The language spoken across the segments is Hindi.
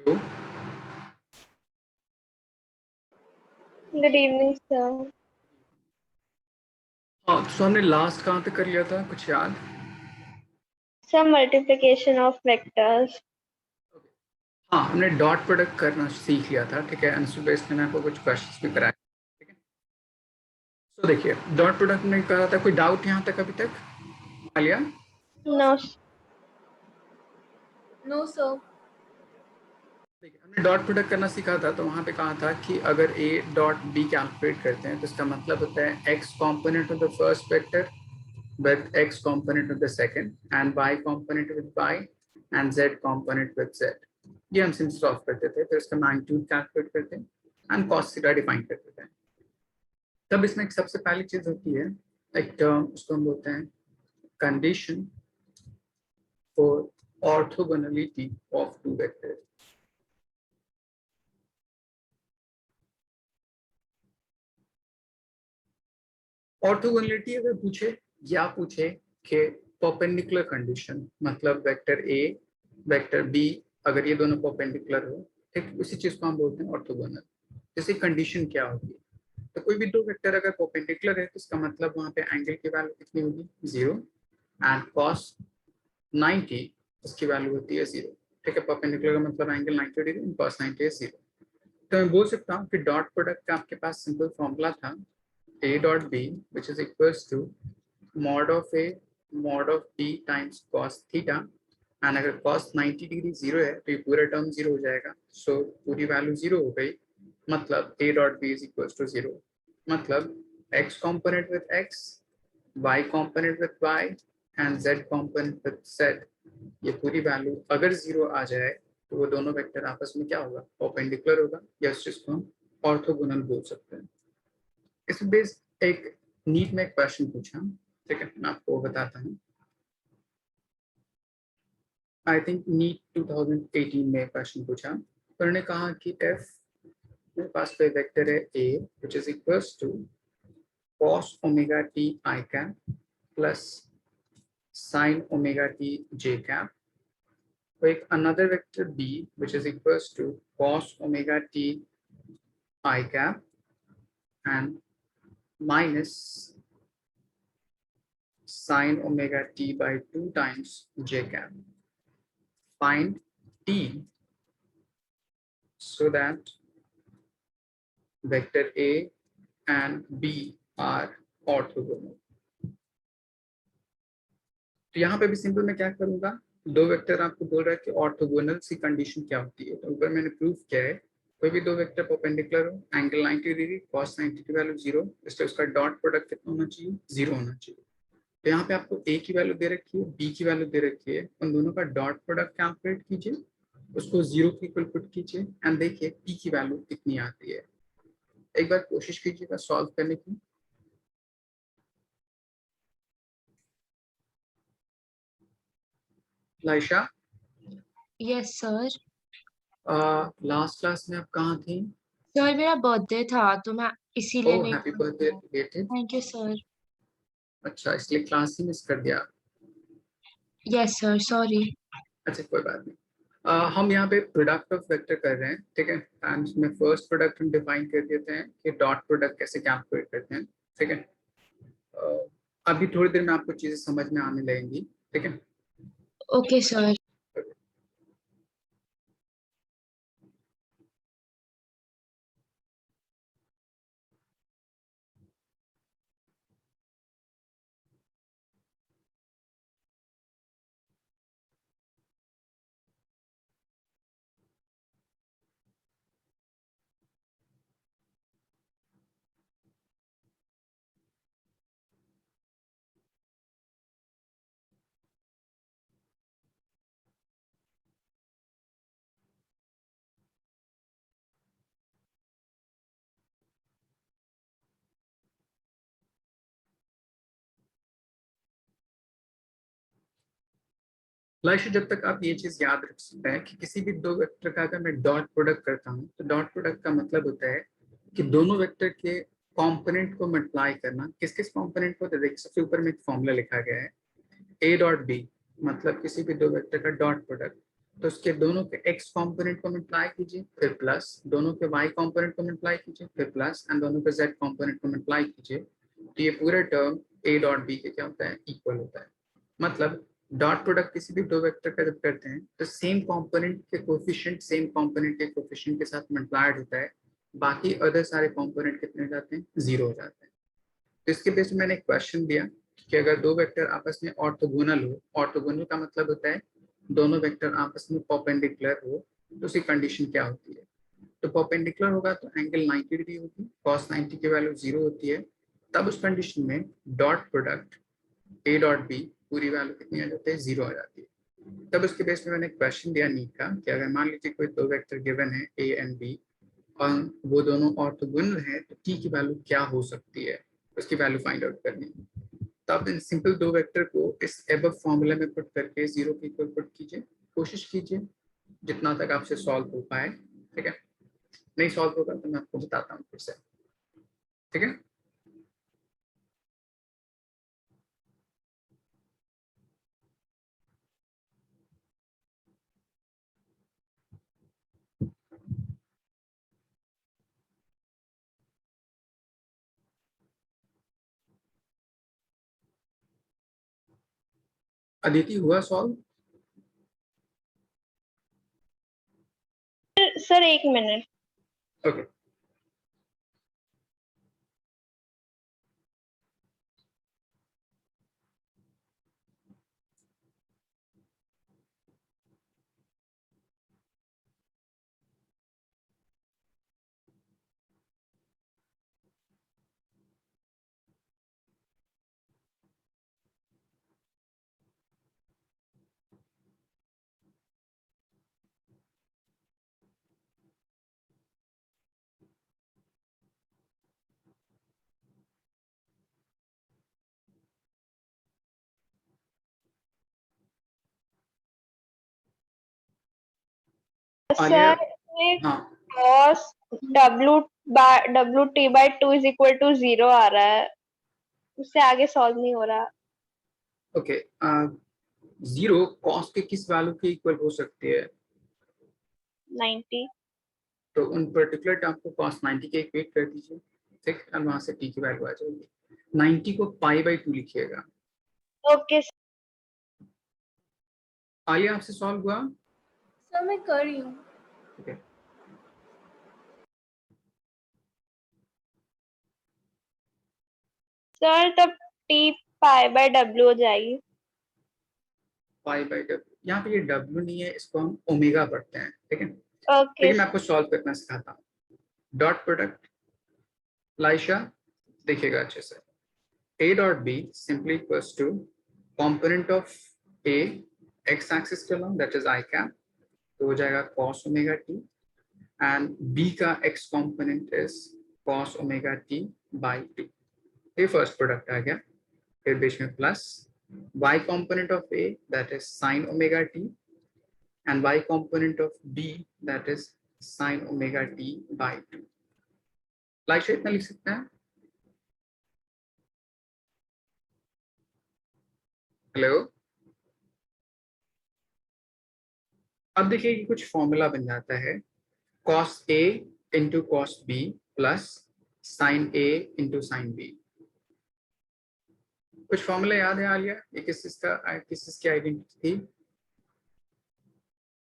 तो Good evening, sir. हाँ, तो हमने लास्ट कहाँ तक कर लिया था, कुछ याद? Some multiplication of vectors. हाँ, हमने डॉट प्रोडक्ट करना सीख लिया था, ठीक है। आंसर बेस्ड में आपको कुछ क्वेश्चंस भी कराए, ठीक है। तो देखिए, डॉट प्रोडक्ट में कहा था, कोई डाउट यहाँ तक अभी तक? आलिया? No, No, sir. देखिए, हमने डॉट प्रोडक्ट करना सीखा था, तो वहाँ पे कहा था कि अगर a डॉट b कैलकुलेट करते हैं तो इसका मतलब होता है x component of the first vector with x component with the second and y component with y and z component with z। ये हम सिंपल सॉल्व करते थे, फिर इसका मैग्नीट्यूड कैलकुलेट करते हैं एंड cos थीटा डिफाइन करते थे। तब इसमें एक सबसे पहली चीज होती है, एक टर्म, उसको हम बोलते हैं condition for orthogonality of two vectors. Orthogonality अगर पूछे या पूछे कि परपेंडिकुलर कंडीशन, मतलब वेक्टर ए वेक्टर बी, अगर ये दोनों परपेंडिकुलर हो, ठीक, उसी चीज को हम बोलते हैं ऑर्थोगोनल। जैसे कंडीशन क्या होगी, तो कोई भी दो वेक्टर अगर परपेंडिकुलर है तो इसका मतलब वहां पे एंगल की वैल्यू कितनी होगी, 0, एंड cos 90 इसकी वैल्यू होती है 0, ठीक है। परपेंडिकुलर का मतलब एंगल 90 डिग्री, cos 90 है 0। तो मैं बोल सकता हूँ कि डॉट प्रोडक्ट का आपके पास सिंपल फॉर्मूला था a dot b which is equals to mod of a mod of b times cos theta, and अगर cos 90 डिग्री 0 है तो ये पूरा टर्म 0 हो जाएगा, सो पूरी वैल्यू 0 हो गई, मतलब a dot b is equals to 0। मतलब x component with x, y component with y and z component with z, ये पूरी वैल्यू अगर 0 आ जाए तो वो दोनों वेक्टर आपस में क्या होगा, परपेंडिकुलर होगा, या इस चीज को हम ऑर्थोगोनल बोल सकते हैं। इस बेस्ड एक नीट में एक क्वेश्चन पूछा, ठीक है, मैं आपको बताता हूँ। आई थिंक नीट 2018 में क्वेश्चन पूछा, तो उन्होंने कहा कि एफ, मेरे पास कोई वेक्टर है A which is equals to cos omega T I cap plus sin omega T J cap, तो एक another vector B which is equals to cos omega T I cap and minus sin omega t by 2 times j cap. Find t so that vector a and b are orthogonal। तो यहाँ पे भी सिंपल मैं क्या करूंगा, दो वेक्टर आपको बोल रहा है कि ऑर्थोगोनल सी कंडीशन क्या होती है, तो ऊपर मैंने प्रूफ किया है, कोई भी दो वेक्टर परपेंडिकुलर हो, एंगल 90 डिग्री, cos 90 की वैल्यू 0, इसलिए उसका डॉट प्रोडक्ट कितना होना चाहिए, 0 होना चाहिए। तो यहाँ पे आपको a की वैल्यू दे रखी है, b की वैल्यू दे रखी है, उन दोनों का डॉट प्रोडक्ट कैलकुलेट कीजिए, उसको 0 के इक्वल पुट कीजिए एंड देखिए p की वैल्यू कितनी आती है। एक बार कोशिश कीजिएगा सॉल्व करने की। Laisha, Yes, sir. Last class में आप कहाँ थी? सर मेरा बर्थडे था तो मैं इसीलिए ओह, नहीं हैप्पी पढ़ बर्थडे पाया। रिलेटेड। Thank you sir. अच्छा, इसलिए क्लास ही मिस कर दिया। Yes sir, sorry. अच्छा, कोई बात नहीं। हम यहाँ पे प्रोडक्ट ऑफ वेक्टर कर रहे हैं, ठीक है, एंड इसमें फर्स्ट प्रोडक्ट हम डिफाइन कर देते हैं कि डॉट प्रोडक्ट कैसे कैलकुलेट करते हैं, ठीक है। अभी थोड़ी देर में आपको चीजें समझ में आने लगेंगी, ठीक है। Okay sir. लाइश, जब तक आप ये चीज याद रख सकते हैं कि किसी भी दो वेक्टर का अगर मैं डॉट प्रोडक्ट करता हूँ तो डॉट प्रोडक्ट का मतलब होता है कि दोनों वेक्टर के कंपोनेंट को मल्टीप्लाई करना। किस किस कंपोनेंट को, तो देखिए सबसे ऊपर में एक फॉर्मूला लिखा गया है, ए डॉट बी, मतलब किसी भी दो वेक्टर का डॉट प्रोडक्ट तो उसके दोनों के x कंपोनेंट को मल्टीप्लाई कीजिए, फिर प्लस, दोनों के y कंपोनेंट को मल्टीप्लाई कीजिए, फिर प्लस, एंड दोनों के z कंपोनेंट को मल्टीप्लाई कीजिए, तो ये पूरा टर्म a डॉट b के क्या होता है, इक्वल होता है। मतलब डॉट प्रोडक्ट किसी भी दो वेक्टर का जब करते हैं तो सेम कंपोनेंट के कोफिशिएंट सेम कंपोनेंट के कोफिशिएंट के साथ मल्टीप्लाइड होता है, बाकी अदर सारे कंपोनेंट कितने हो जाते हैं, जीरो हो जाते हैं। तो इसके बेस में मैंने एक क्वेश्चन दिया कि अगर दो वेक्टर आपस में ऑर्थोगोनल हो, ऑर्थोगोनल का मतलब होता है दोनों वेक्टर आपस में परपेंडिकुलर हो, तो उसकी कंडीशन क्या होती है। तो परपेंडिकुलर होगा तो एंगल 90 डिग्री होगी, cos 90 की वैल्यू 0 होती है, तब उस कंडीशन में dot product a dot b पूरी वैल्यू कितनी आ जाती है, 0 आ जाती है। तब उसके बेस में मैंने क्वेश्चन दिया नीट का कि अगर मान लीजिए कोई दो वेक्टर गिवन है a एंड b और वो दोनों ऑर्थोगोनल है तो t की वैल्यू क्या हो सकती है, उसकी वैल्यू फाइंड आउट करनी है। तो आप इन सिंपल दो वेक्टर को इस एबव फॉर्मूला में पुट करके 0 के इक्वल पुट कीजिए, कोशिश कीजिए जितना तक आपसे सॉल्व हो पाए। ठीक है, नहीं सॉल्व होगा तो मैं आपको बताता हूँ फिर से। ठीक है, अदिति हुआ सॉल्व? सर एक मिनट। ओके, आलिया। सर हाँ cos wt/2 is equal to 0 आ रहा है, उससे आगे सॉल्व नहीं हो रहा। ओके, 0 कॉस के किस वैल्यू के इक्वल हो सकती है? 90। तो उन पर्टिकुलर टर्म को cos 90 के इक्वेट कर दीजिए, ठीक, और वहां से t की वैल्यू आ जाएगी। 90 को π/2 लिखिएगा। ओके आलिया आपसे सॉल्व हुआ? सर मैं कर रही हूँ। ठीक है, सर, तब t π/w हो जाएगी। π/w, यहाँ पे ये w नहीं है, इसको हम ओमेगा पढ़ते हैं। ठीक है, ओके लेकिन मैं आपको सॉल्व करना सिखाता हूँ। डॉट प्रोडक्ट लाइशा देखिएगा अच्छे से, a dot b simply equals to component of a x axis के along, that is i cap, तो हो जाएगा cos omega t, and b का x component is cos omega t by 2। ये फर्स्ट प्रोडक्ट आ गया, फिर बीच में plus y component of a that is sin omega t and y component of b that is sin omega t by 2। Like इतना लिख सकते हैं। हेलो, अब देखिए कि कुछ फॉर्मूला बन जाता है cos a into cos b plus sin a into sin b। कुछ फॉर्मूला याद है आलिया, ये किस की आइडेंटिटी थी?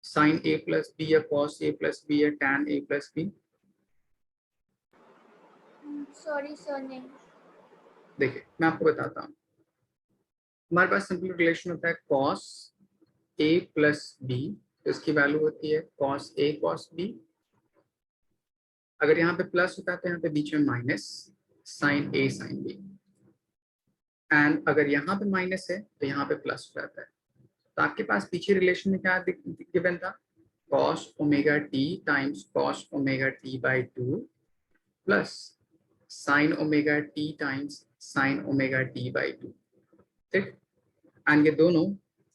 sin a प्लस b या cos a प्लस b या tan a plus b? Sorry sir नहीं। देखिए मैं आपको बताता हूँ, हमारे पास सिंपल रिलेशन होता है cos a प्लस b, तो इसकी वैल्यू होती है cos a cos b। अगर यहाँ पे प्लस होता है तो यहाँ पे बीच में minus sin a sin b, and अगर यहाँ पे माइनस है तो यहाँ पे प्लस हो जाता है। तो आपके पास पीछे रिलेशन में क्या गिवन था, cos omega t times cos omega t by 2 plus sin omega t times sin omega t by 2। ठीक, एंड ये दोनों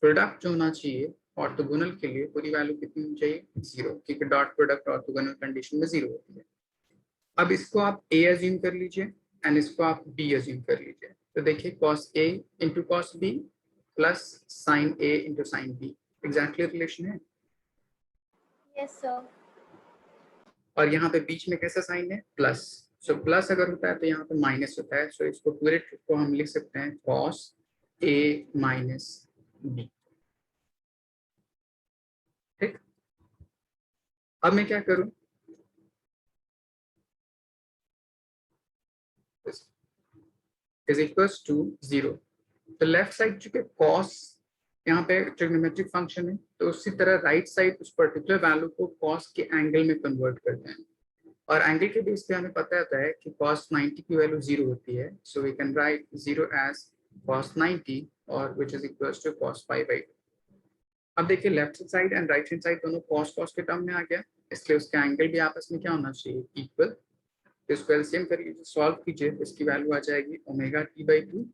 प्रोडक्ट जो होना चाहिए ऑर्थोगोनल के लिए, पूरी वैल्यू कितनी होनी चाहिए, 0, क्योंकि डॉट प्रोडक्ट ऑर्थोगोनल कंडीशन में 0 होती है। अब इसको आप a अज्यूम कर लीजिए एंड इसको आप b अज्यूम कर लीजिए, तो देखिए cos a into cos b plus sin a into sin b, exactly relation है। Yes, sir. और यहाँ पे बीच में कैसा साइन है, प्लस। सो प्लस अगर होता है तो यहाँ पे माइनस होता है। सो इसको पूरे ट्रिक को हम लिख सकते हैं cos a माइनस b। ठीक, अब मैं क्या करूं, इज इक्वल्स टू 0। तो लेफ्ट साइड चूंकि cos यहाँ पे ट्रिग्नोमेट्रिक फंक्शन है, तो उसी तरह राइट साइड उस पर्टिकुलर वैल्यू को cos के एंगल में कन्वर्ट करते हैं। और एंगल के बेस पे हमें पता होता है कि cos 90 की वैल्यू 0 होती है। So we can write 0 as cos 90 और which is equals to cos π/2। अब देखिए left side and right hand side दोनों cos के टर्म में आ गया, इसलिए उसका एंगल भी आपस में क्या होना चाहिए, इक्वल। तो इसको एलसीएम करके सॉल्व कीजिए, इसकी वैल्यू आ जाएगी omega t/2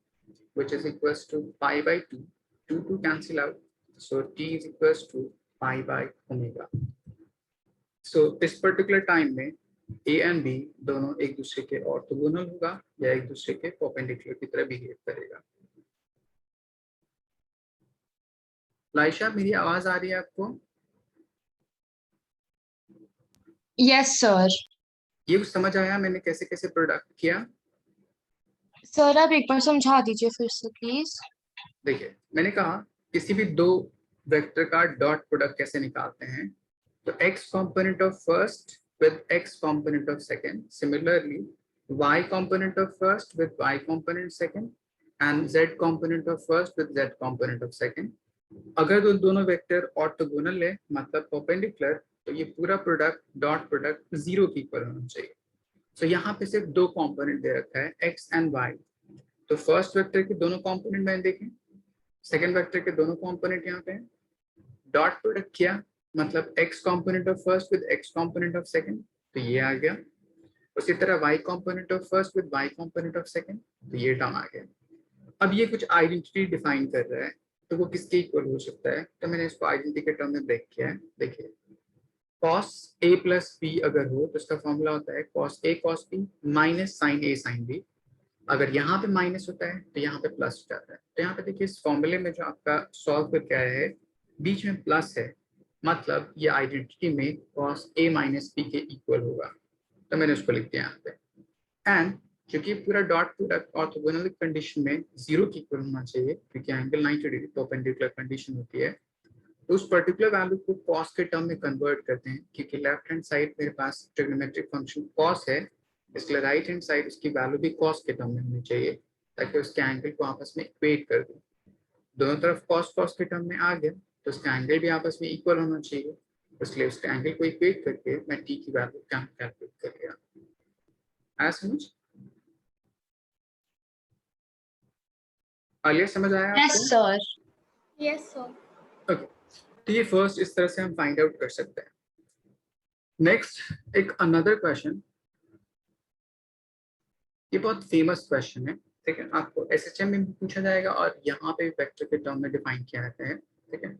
which is equals to π/2, 2 cancel out, so t is equals to π/omega। so इस पर्टिकुलर टाइम में a एंड b दोनों एक दूसरे के ऑर्थोगोनल होगा या एक दूसरे के परपेंडिकुलर की तरह बिहेव करेगा। लाइशा, मेरी आवाज आ रही है आपको? Yes sir. ये कुछ समझ आया मैंने कैसे कैसे प्रोडक्ट किया? सर आप एक बार समझा दीजिए फिर से प्लीज। देखिए मैंने कहा किसी भी दो वेक्टर का डॉट प्रोडक्ट कैसे निकालते हैं, तो x component of first with x component of second, similarly y component of first with y component second and z component of first with z component of second। अगर दोनों वेक्टर ऑर्थोगोनल है मतलब परपेंडिकुलर, तो ये पूरा प्रोडक्ट डॉट प्रोडक्ट 0 की इक्वल होना चाहिए। सो यहाँ पे सिर्फ दो कंपोनेंट दे रखा है x एंड y। तो फर्स्ट वेक्टर के दोनों कंपोनेंट मैंने देखे, सेकंड वेक्टर के दोनों कंपोनेंट यहाँ पे डॉट प्रोडक्ट किया, मतलब x component of first with x component of second, तो ये आ गया। उसी तरह y component of first with y component of second, तो ये टर्म आ गया। अब ये कुछ आइडेंटिटी डिफाइन कर रहा है, तो वो किसके इक्वल हो सकता है, तो मैंने इसको आइडेंटिटी के टर्म में ब्रेक किया है। देखिए cos a प्लस b अगर हो तो इसका फॉर्मूला होता है cos a cos b minus sin a sin b। अगर यहाँ पे माइनस होता है तो यहाँ पे प्लस हो जाता है। तो यहाँ पे देखिए इस फॉर्मूले में जो आपका सॉल्व करके आया है बीच में प्लस है, मतलब ये आइडेंटिटी में cos a माइनस b के इक्वल होगा, तो मैंने उसको लिख दिया यहाँ पे। एंड क्योंकि पूरा डॉट प्रोडक्ट ऑर्थोगोनल कंडीशन में 0 की इक्वल होना चाहिए, क्योंकि एंगल 90 डिग्री परपेंडिकुलर कंडीशन होती है, तो उस पर्टिकुलर वैल्यू को cos के टर्म में कन्वर्ट करते हैं। क्योंकि लेफ्ट हैंड साइड मेरे पास ट्रिग्नोमेट्रिक फंक्शन cos है, इसलिए राइट हैंड साइड उसकी वैल्यू भी cos के टर्म में होनी चाहिए, ताकि उसके एंगल को आपस में इक्वेट कर दूं। दोनों तरफ cos के टर्म में आ गया, तो उसका एंगल भी आपस में इक्वल होना चाहिए, इसलिए उसके एंगल को इक्वेट करके मैं t की वैल्यू कैलकुलेट कर लिया। आया समझ? आलिया समझ आया यस आपको? सर। Yes, sir. ओके, तो ये फर्स्ट इस तरह से हम फाइंड आउट कर सकते हैं। नेक्स्ट एक अनदर क्वेश्चन, ये बहुत फेमस क्वेश्चन है, ठीक है, आपको एसएचएम में भी पूछा जाएगा और यहाँ पे वेक्टर के टर्म में डिफाइन किया जाता है। ठीक है,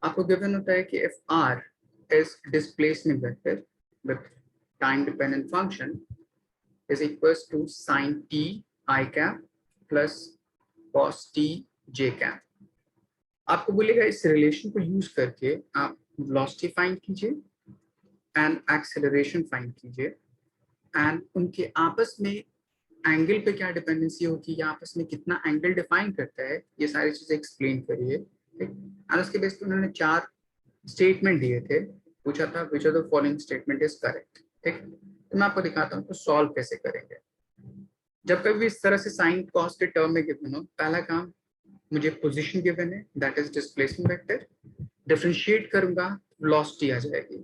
आपको गिवन होता है कि if r is displacement vector with time dependent function is equals to sin t i cap plus cos t j cap. आपको बोलेगा इस रिलेशन को यूज करके आप वेलोसिटी फाइंड कीजिए एंड एक्सेलरेशन फाइंड कीजिए, एंड उनके आपस में एंगल पे क्या डिपेंडेंसी होगी या आपस में कितना एंगल डिफाइन करता है, ये सारी चीजें एक्सप्लेन करिए। ठीक, और उसके बेस पे उन्होंने 4 स्टेटमेंट दिए थे, पूछा था which of the following statement is correct. ठीक, तो मैं आपको दिखाता हूँ तो सॉल्व कैसे करेंगे। जब कभी इस तरह से साइन कॉस के टर्म में गिवन हो, पहला काम मुझे पोजीशन गिवन है that is displacement vector, differentiate करूंगा वेलोसिटी आ जाएगी।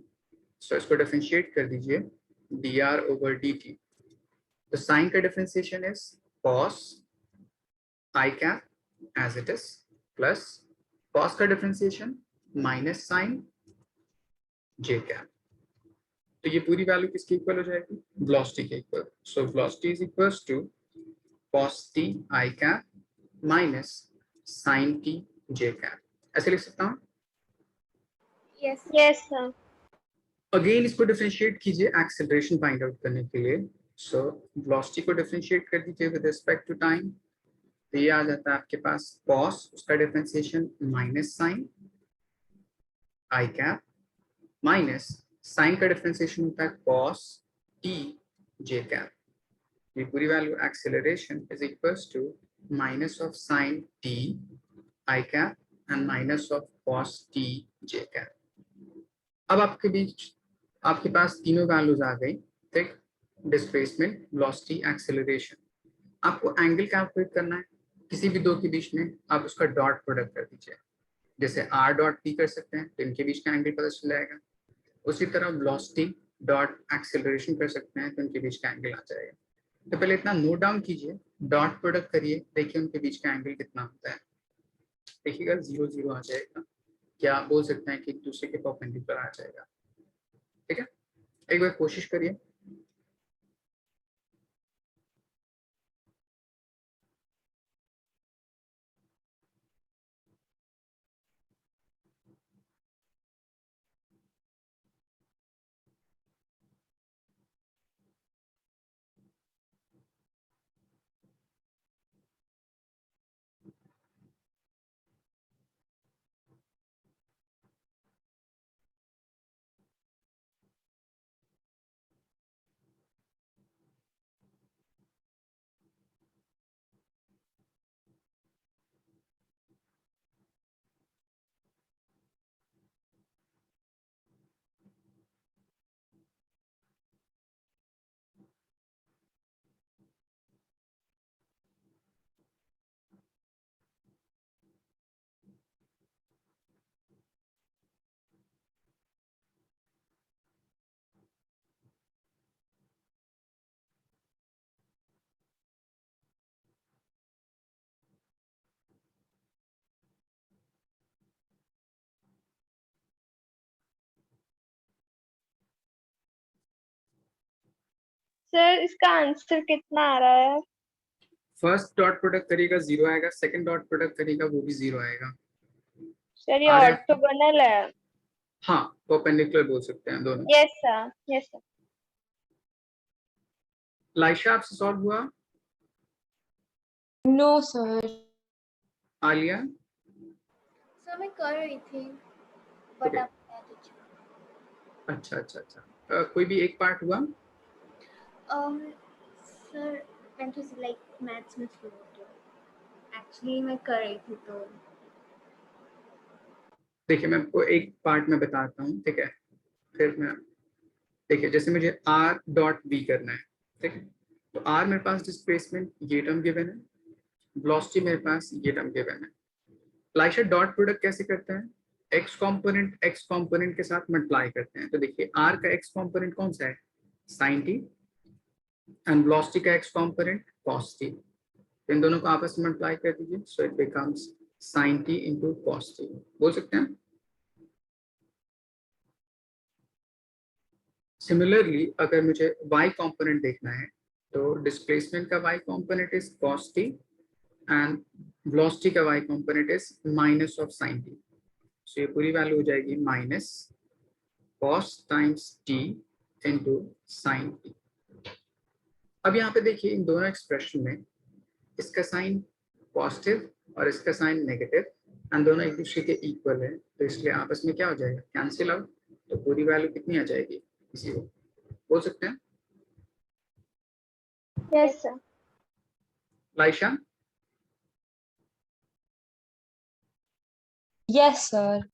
सो इसको डिफरेंशिएट कर दीजिए dr ओवर dt। तो साइन का differentiation is cos i cap as it is plus cos का differentiation minus sin j cap. तो ये पूरी वैल्यू किसके इक्वल हो जाएगी, वेलोसिटी के equal. So velocity is equals to cos t i cap minus sin t j cap. ऐसे लिख सकता हूँ। Yes. Yes, sir. अगेन इसको डिफरेंशिएट कीजिए एक्सेलरेशन फाइंड आउट करने के लिए। सो वेलोसिटी को डिफरेंशिएट कर दीजिए विद रिस्पेक्ट टू टाइम, तो ये आ जाता है आपके पास cos उसका differentiation minus sin i cap minus sine का डिफरेंशिएशन होता है cos t j कैप, ये पूरी value acceleration is equals to minus of sine t i cap and minus of cos t j cap. अब आपके बीच आपके पास तीनों वैल्यूज आ गई, ठीक, डिस्प्लेसमेंट, वेलोसिटी, एक्सेलरेशन। आपको एंगल कैलकुलेट करना है किसी भी दो के बीच में, आप उसका डॉट प्रोडक्ट कर दीजिए, जैसे r डॉट p कर सकते हैं तो इनके बीच का एंगल पता चल जाएगा। उसी तरह वेलोसिटी डॉट एक्सेलरेशन कर सकते हैं तो इनके बीच का एंगल आ जाएगा। तो पहले इतना नोट डाउन कीजिए, डॉट प्रोडक्ट करिए, देखिए उनके बीच का एंगल कितना होता है। देखिएगा 0 0 आ जाएगा, क्या आप बोल सकते हैं कि एक दूसरे के परपेंडिकुलर आ जाएगा। ठीक है, एक बार कोशिश करिए। सर इसका आंसर कितना आ रहा है? फर्स्ट डॉट प्रोडक्ट करिएगा 0 आएगा, सेकंड डॉट प्रोडक्ट करिएगा वो भी 0 आएगा। सर ये आ रहा है? ऑर्थोगोनल है। हाँ, परपेंडिकुलर बोल सकते हैं दोनों। Yes sir, yes sir. Laisha आपसे सॉल्व हुआ? No sir. आलिया? सर मैं कर रही थी बट Okay. आप बता दीजिए। अच्छा अच्छा अच्छा, कोई भी एक पार्ट हुआ? सर मैं तो लाइक मैथ्स में स्लो होती हूँ एक्चुअली, मैं कर रही थी तो। देखिए मैं आपको एक पार्ट में बताता हूँ, ठीक है, फिर मैं, देखिए जैसे मुझे r डॉट v करना है, ठीक है, तो r मेरे पास डिस्प्लेसमेंट ये टर्म गिवन है, वेलोसिटी मेरे पास ये टर्म गिवन है। लाइशा डॉट प्रोडक्ट कैसे करते हैं? x कंपोनेंट के साथ मल्टीप्लाई करते हैं। तो देखिए r का x कंपोनेंट कौन सा है? sin t, एंड वेलोसिटी का x कंपोनेंट cos t। इन दोनों को आपस में मल्टीप्लाई कर दीजिए, so it becomes sin t into cos t। बोल सकते हैं। सिमिलरली अगर मुझे y कंपोनेंट देखना है तो डिस्प्लेसमेंट का y component is cos t and velocity का y component is minus of sin t। सो ये पूरी वैल्यू हो जाएगी minus cos times t into sin t। अब यहाँ पे देखिए इन दोनों एक्सप्रेशन में इसका साइन पॉजिटिव और इसका साइन नेगेटिव, एंड दोनों एक दूसरे के इक्वल है, तो इसलिए आपस में क्या हो जाएगा? Cancel out. तो पूरी वैल्यू कितनी आ जाएगी? 0। बोल सकते हैं। Yes sir. Laisha? Yes sir.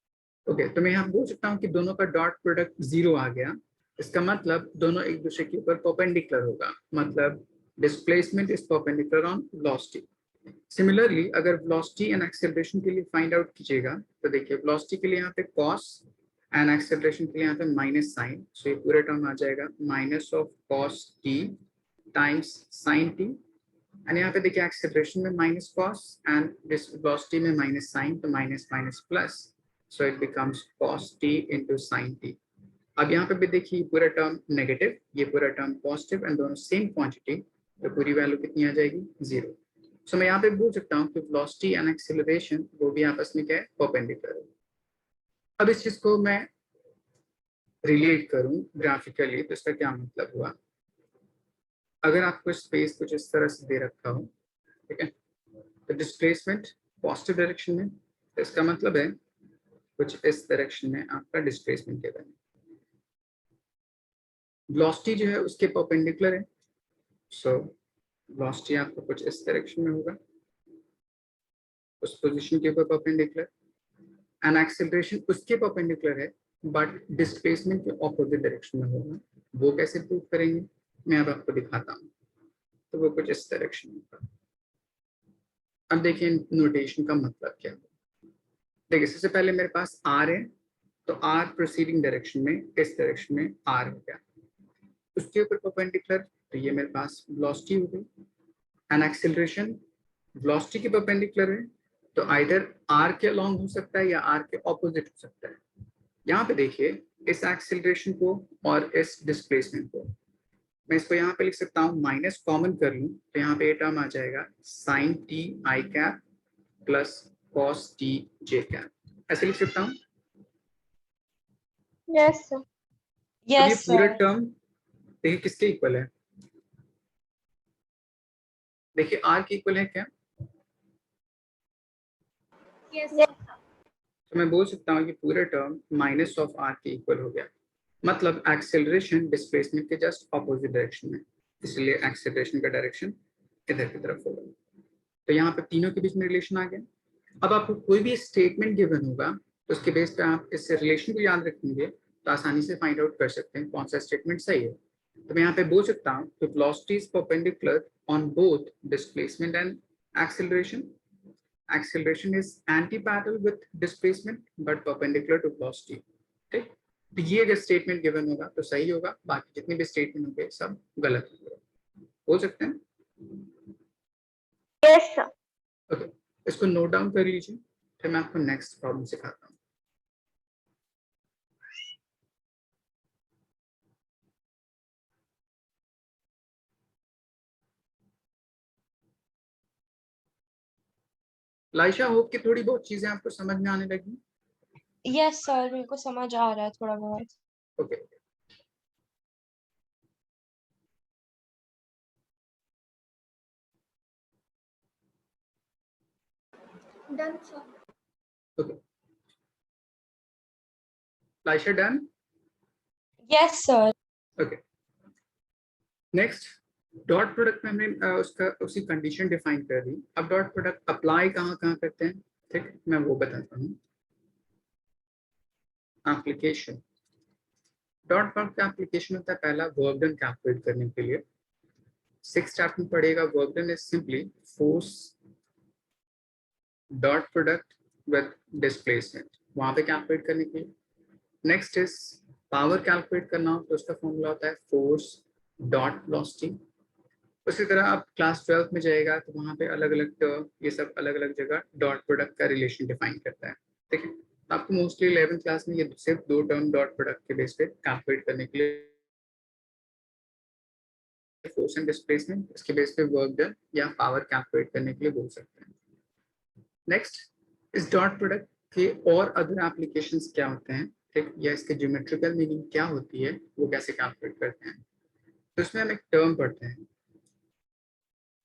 Okay, तो मैं यहाँ बोल सकता हूँ कि दोनों का डॉट प्रोडक्ट 0 आ गया। इसका मतलब दोनों एक दूसरे के ऊपर परपेंडिकुलर होगा, मतलब displacement is perpendicular on velocity. Similarly अगर वेलोसिटी एंड एक्सेलरेशन के लिए फाइंड आउट कीजिएगा तो देखिए वेलोसिटी के लिए यहाँ पे cos एंड एक्सेलरेशन के लिए यहाँ पे माइनस साइन, सो ये पूरा टर्म आ जाएगा minus of cos t times sin t, and यहाँ पे देखिए एक्सेलरेशन में माइनस cos एंड वेलोसिटी में माइनस साइन, तो minus minus plus, so it becomes cos t into sin t। अब यहाँ पे भी देखिए पूरा टर्म नेगेटिव, ये पूरा टर्म पॉजिटिव, एंड दोनों सेम क्वांटिटी, तो पूरी वैल्यू कितनी आ जाएगी? 0। सो मैं यहाँ पे बोल सकता हूँ कि वेलोसिटी एंड एक्सेलरेशन वो भी आपस में क्या है? परपेंडिकुलर है। अब इस चीज को मैं रिलेट करूं ग्राफिकली तो इसका क्या मतलब हुआ? अगर आपको स्पेस कुछ इस तरह से दे रखा हो, ठीक है, तो डिस्प्लेसमेंट पॉजिटिव डायरेक्शन में, तो इसका मतलब है कुछ इस डायरेक्शन में आपका डिस्प्लेसमेंट गिवन है। वेलोसिटी जो है उसके परपेंडिकुलर है, सो वेलोसिटी आपको कुछ इस डायरेक्शन में होगा, उस पोजीशन के ऊपर परपेंडिकुलर, एंड एक्सेलरेशन उसके परपेंडिकुलर है बट डिस्प्लेसमेंट के ऑपोजिट डायरेक्शन में होगा। वो कैसे प्रूव करेंगे मैं अब आपको दिखाता हूँ। तो वो कुछ इस डायरेक्शन में होगा। अब देखिए नोटेशन का मतलब क्या है। देखिए सबसे पहले मेरे पास आर है, तो आर प्रोसीडिंग डायरेक्शन में इस डायरेक्शन में आर हो गया, उसके ऊपर परपेंडिकुलर, तो ये मेरे पास वेलोसिटी हो गई, एंड एक्सेलरेशन वेलोसिटी के परपेंडिकुलर है, तो आइदर आर के अलोंग हो सकता है या आर के ऑपोजिट हो सकता है। यहाँ पे देखिए इस एक्सेलरेशन को और इस डिस्प्लेसमेंट को मैं इसको यहाँ पे लिख सकता हूँ, माइनस कॉमन कर लूँ तो यहाँ पे ये टर्म आ जाएगा साइन टी आई कैप प्लस कॉस टी जे कैप, ऐसे लिख सकता हूँ। Yes sir. अब ये यस पूरा सर। टर्म देखिए किसके इक्वल है, देखिए आर के इक्वल है क्या, Yes. तो मैं बोल सकता हूँ कि पूरा टर्म माइनस ऑफ आर के इक्वल हो गया, मतलब एक्सेलरेशन डिस्प्लेसमेंट के जस्ट ऑपोजिट डायरेक्शन में, इसलिए एक्सेलरेशन का डायरेक्शन इधर की तरफ होगा। तो यहाँ पे तीनों के बीच में रिलेशन आ गया। अब आपको कोई भी स्टेटमेंट गिवन होगा तो उसके बेस पे आप इस रिलेशन को याद रखेंगे तो आसानी से फाइंड आउट कर सकते हैं कौन सा स्टेटमेंट सही है। तो मैं यहाँ पे बोल सकता हूँ कि velocity is perpendicular on both displacement and acceleration, acceleration is anti-parallel with displacement but perpendicular to velocity। ठीक, तो ये अगर स्टेटमेंट गिवन होगा तो सही होगा, बाकी जितने भी स्टेटमेंट होंगे सब गलत होंगे, बोल सकते हैं। Yes sir. ओके, इसको नोट डाउन कर लीजिए, फिर मैं आपको नेक्स्ट प्रॉब्लम सिखाता हूँ। लाइशा, होप कि थोड़ी बहुत चीजें आपको समझ में आने लगी। यस सर, मेरे को समझ आ रहा है थोड़ा बहुत। Okay, Done, sir. Okay, Laisha done. Yes sir. Okay, next dot product में हमने उसका उसी कंडीशन डिफाइन कर दी। अब डॉट प्रोडक्ट अप्लाई कहाँ कहाँ करते हैं, ठीक, मैं वो बताता हूँ। एप्लीकेशन, डॉट प्रोडक्ट का एप्लीकेशन होता है पहला वर्क डन कैलकुलेट करने के लिए। 6th स्टेप में पड़ेगा work done is simply force dot product with displacement, वहां पे कैलकुलेट करने के लिए। नेक्स्ट इज पावर कैलकुलेट करना हो तो उसका फॉर्मूला होता है फोर्स डॉट वेलोसिटी। उसी तरह आप क्लास 12 में जाएगा तो वहाँ पे अलग अलग टर्म, ये सब अलग अलग जगह डॉट प्रोडक्ट का रिलेशन डिफाइन करता है। ठीक है, आपको मोस्टली 11th क्लास में ये सिर्फ दो टर्म डॉट प्रोडक्ट के बेस पे कैलकुलेट करने के लिए, फोर्स एंड डिस्प्लेसमेंट, इसके बेस पे वर्क डन या पावर कैलकुलेट करने के लिए बोल सकते हैं। नेक्स्ट, इस डॉट प्रोडक्ट के और अदर एप्लीकेशंस क्या होते हैं, ठीक, या इसके ज्योमेट्रिकल मीनिंग क्या होती है, वो कैसे कैलकुलेट करते हैं। तो इसमें हम एक टर्म पढ़ते हैं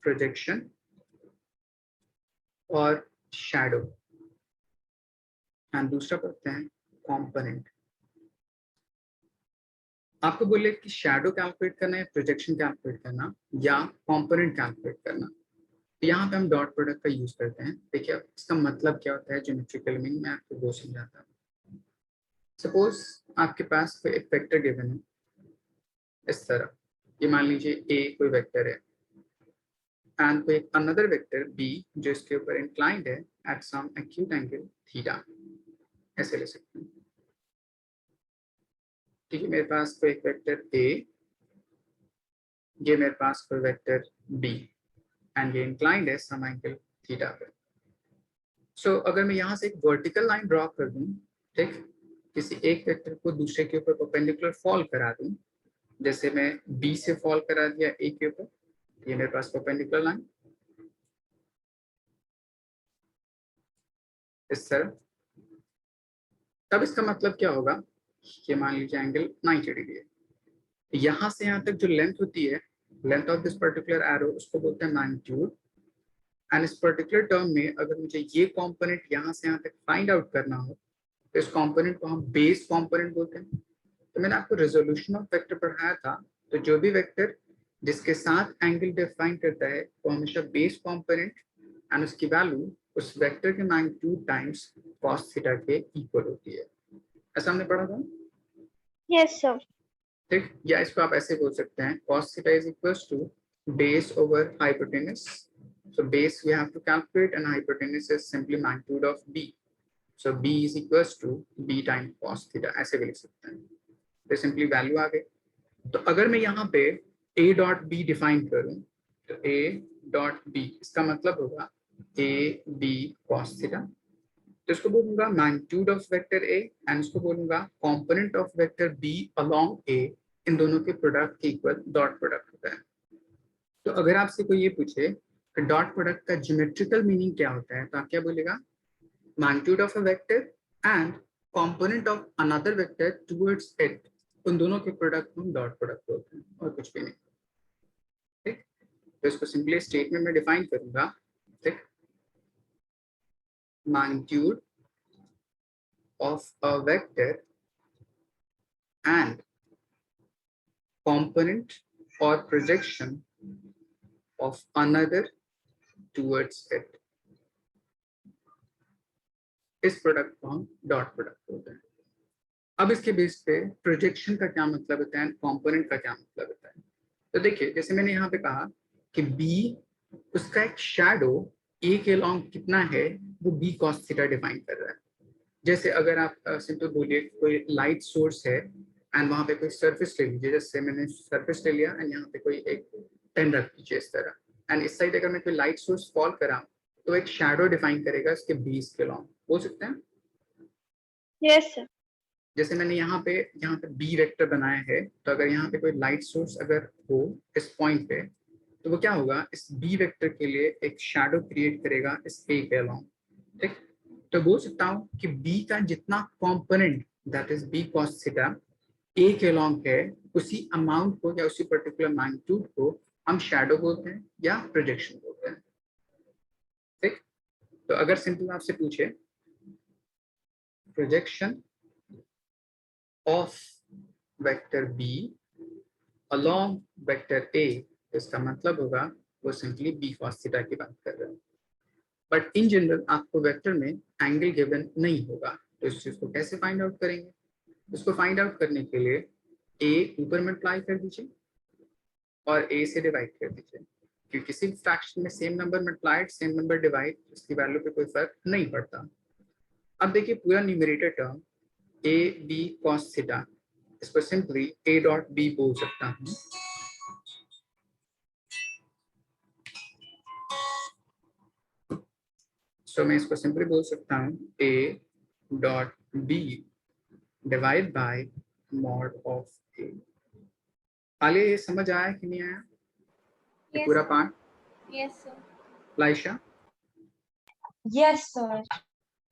प्रोजेक्शन और शैडो, एंड दूसरा पढ़ते हैं कंपोनेंट। आपको बोले कि शैडो कैलकुलेट करना है, प्रोजेक्शन कैलकुलेट करना या कंपोनेंट कैलकुलेट करना, तो यहाँ पे हम डॉट प्रोडक्ट का यूज करते हैं। देखिए अब इसका मतलब क्या होता है ज्योमेट्रिकल मीनिंग, मैं आपको वो समझाता हूँ। सपोज आपके पास कोई एक वेक्टर गिवन है इस तरह, ये मान लीजिए ए कोई वेक्टर है एंड कोई अनदर वेक्टर बी जो इसके ऊपर इंक्लाइंड है at some acute angle theta, ऐसे ले सकते हैं। ठीक है, मेरे पास कोई एक वेक्टर ए, ये मेरे पास कोई वेक्टर बी एंड ये इंक्लाइंड है सम एंगल थीटा पे। सो अगर मैं यहाँ से एक वर्टिकल लाइन ड्रॉ कर दूं, ठीक, किसी एक वेक्टर को दूसरे के ऊपर परपेंडिकुलर फॉल करा दूं, जैसे मैं बी से फॉल करा दिया ए के ऊपर, ये मेरे पास परपेंडिकुलर लाइन इस तरह, तब इसका मतलब क्या होगा, ये मान लीजिए एंगल 90 डिग्री है। यहाँ से यहाँ तक जो लेंथ होती है, length of this particular arrow, उसको बोलते हैं मैग्नीट्यूड। एंड इस पर्टिकुलर टर्म में अगर मुझे ये कंपोनेंट यहाँ से यहाँ तक फाइंड आउट करना हो तो इस कंपोनेंट को हम बेस कंपोनेंट बोलते हैं। तो मैंने आपको रेजोल्यूशन ऑफ वेक्टर पढ़ाया था, तो जो भी वेक्टर जिसके साथ एंगल डिफाइन करता है वो हमेशा बेस कंपोनेंट एंड उसकी वैल्यू उस वेक्टर के मैग्नीट्यूड टाइम्स cos थीटा के इक्वल होती है। ऐसा हमने पढ़ा था, Yes, sir. ठीक? या इसको आप ऐसे बोल सकते हैं cos theta is equals to base over hypotenuse. So base we have to calculate and hypotenuse is simply magnitude of b. So b is equals to b times cos theta, ऐसे भी लिख सकते हैं। तो सिंपली वैल्यू आ गई। तो अगर मैं यहाँ पे a डॉट b डिफाइन करूँ तो a डॉट b इसका मतलब होगा a b cos theta। तो इसको बोलूंगा magnitude of vector a and इसको बोलूंगा component of vector b along a, इन दोनों के प्रोडक्ट के इक्वल डॉट प्रोडक्ट होता है। तो अगर आपसे कोई ये पूछे कि डॉट प्रोडक्ट का ज्योमेट्रिकल मीनिंग क्या होता है, तो आप क्या बोलेगा? Magnitude of a vector and component of another vector towards it, उन दोनों के प्रोडक्ट को हम डॉट प्रोडक्ट बोलते हैं और कुछ भी नहीं। ठीक, तो इसको सिंपली स्टेटमेंट में डिफाइन करूंगा। ठीक, magnitude of a vector and component और projection of another towards it, इस प्रोडक्ट को हम डॉट प्रोडक्ट बोलते हैं। अब इसके बेस पे प्रोजेक्शन का क्या मतलब होता है, कंपोनेंट का क्या मतलब होता है। तो देखिए, जैसे मैंने यहाँ पे कहा कि b उसका एक शैडो a के लॉन्ग कितना है वो b cos थीटा डिफाइन कर रहा है। जैसे अगर आप सिंपल बोलिए कोई लाइट सोर्स है एंड वहां पे कोई सरफेस ले लीजिए, जैसे मैंने सरफेस ले लिया एंड यहाँ पे कोई एक पेन रख दीजिए इस तरह, एंड इस साइड अगर मैं कोई लाइट सोर्स फॉल करा तो एक शैडो डिफाइन करेगा इसके बीस के लॉन्ग, बोल सकते हैं। Yes, sir. जैसे मैंने यहाँ पे बी वेक्टर बनाया है, तो अगर यहाँ पे कोई लाइट सोर्स अगर हो इस पॉइंट पे, तो वो क्या होगा, इस बी वेक्टर के लिए एक शैडो क्रिएट करेगा इस ए के लॉन्ग। ठीक, तो बोल सकता हूँ कि बी का जितना component that is B cos theta A के लॉन्ग है, उसी अमाउंट को या उसी पर्टिकुलर मैग्नीट्यूड को हम शैडो बोलते हैं या प्रोजेक्शन बोलते हैं। ठीक, तो अगर सिंपल आपसे पूछे projection of vector b along vector a, तो इसका मतलब होगा वो सिंपली बी cos थीटा की बात कर रहे हैं। बट इन जनरल आपको वेक्टर में एंगल गिवन नहीं होगा, तो इस चीज को कैसे फाइंड आउट करेंगे? इसको फाइंड आउट करने के लिए ए ऊपर मल्टीप्लाई कर दीजिए और a से डिवाइड कर दीजिए, क्योंकि किसी फ्रैक्शन में same number multiplied same number divide, इसकी वैल्यू पे कोई फर्क नहीं पड़ता। अब देखिए पूरा numerator term a b cos theta, इसको सिंपली a डॉट b बोल सकता हूँ। सो मैं इसको सिंपली बोल सकता हूँ a dot b divide by mod of a। Alia ये समझ आया कि नहीं आया ये Yes, पूरा part? yes, sir. Laisha, Yes, sir.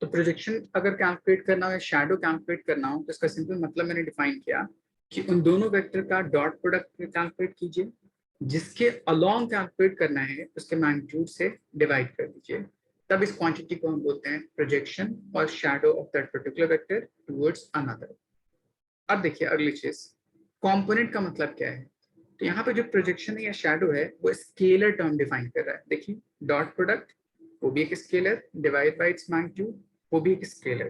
तो प्रोजेक्शन अगर कैलकुलेट करना हो या शैडो कैलकुलेट करना हो, तो इसका सिंपल मतलब मैंने डिफाइन किया कि उन दोनों वेक्टर का डॉट प्रोडक्ट कैलकुलेट कीजिए, जिसके अलोंग कैलकुलेट करना है उसके मैग्नीट्यूड से डिवाइड कर दीजिए, तब इस क्वांटिटी को हम बोलते हैं प्रोजेक्शन और shadow of that particular vector towards another. अब देखिए अगली चीज, कंपोनेंट का मतलब क्या है। तो यहाँ पे जो प्रोजेक्शन है या शैडो है वो स्केलर टर्म डिफाइन कर रहा है। देखिए डॉट प्रोडक्ट वो भी एक scalar, divide by its magnitude वो भी एक स्केलर,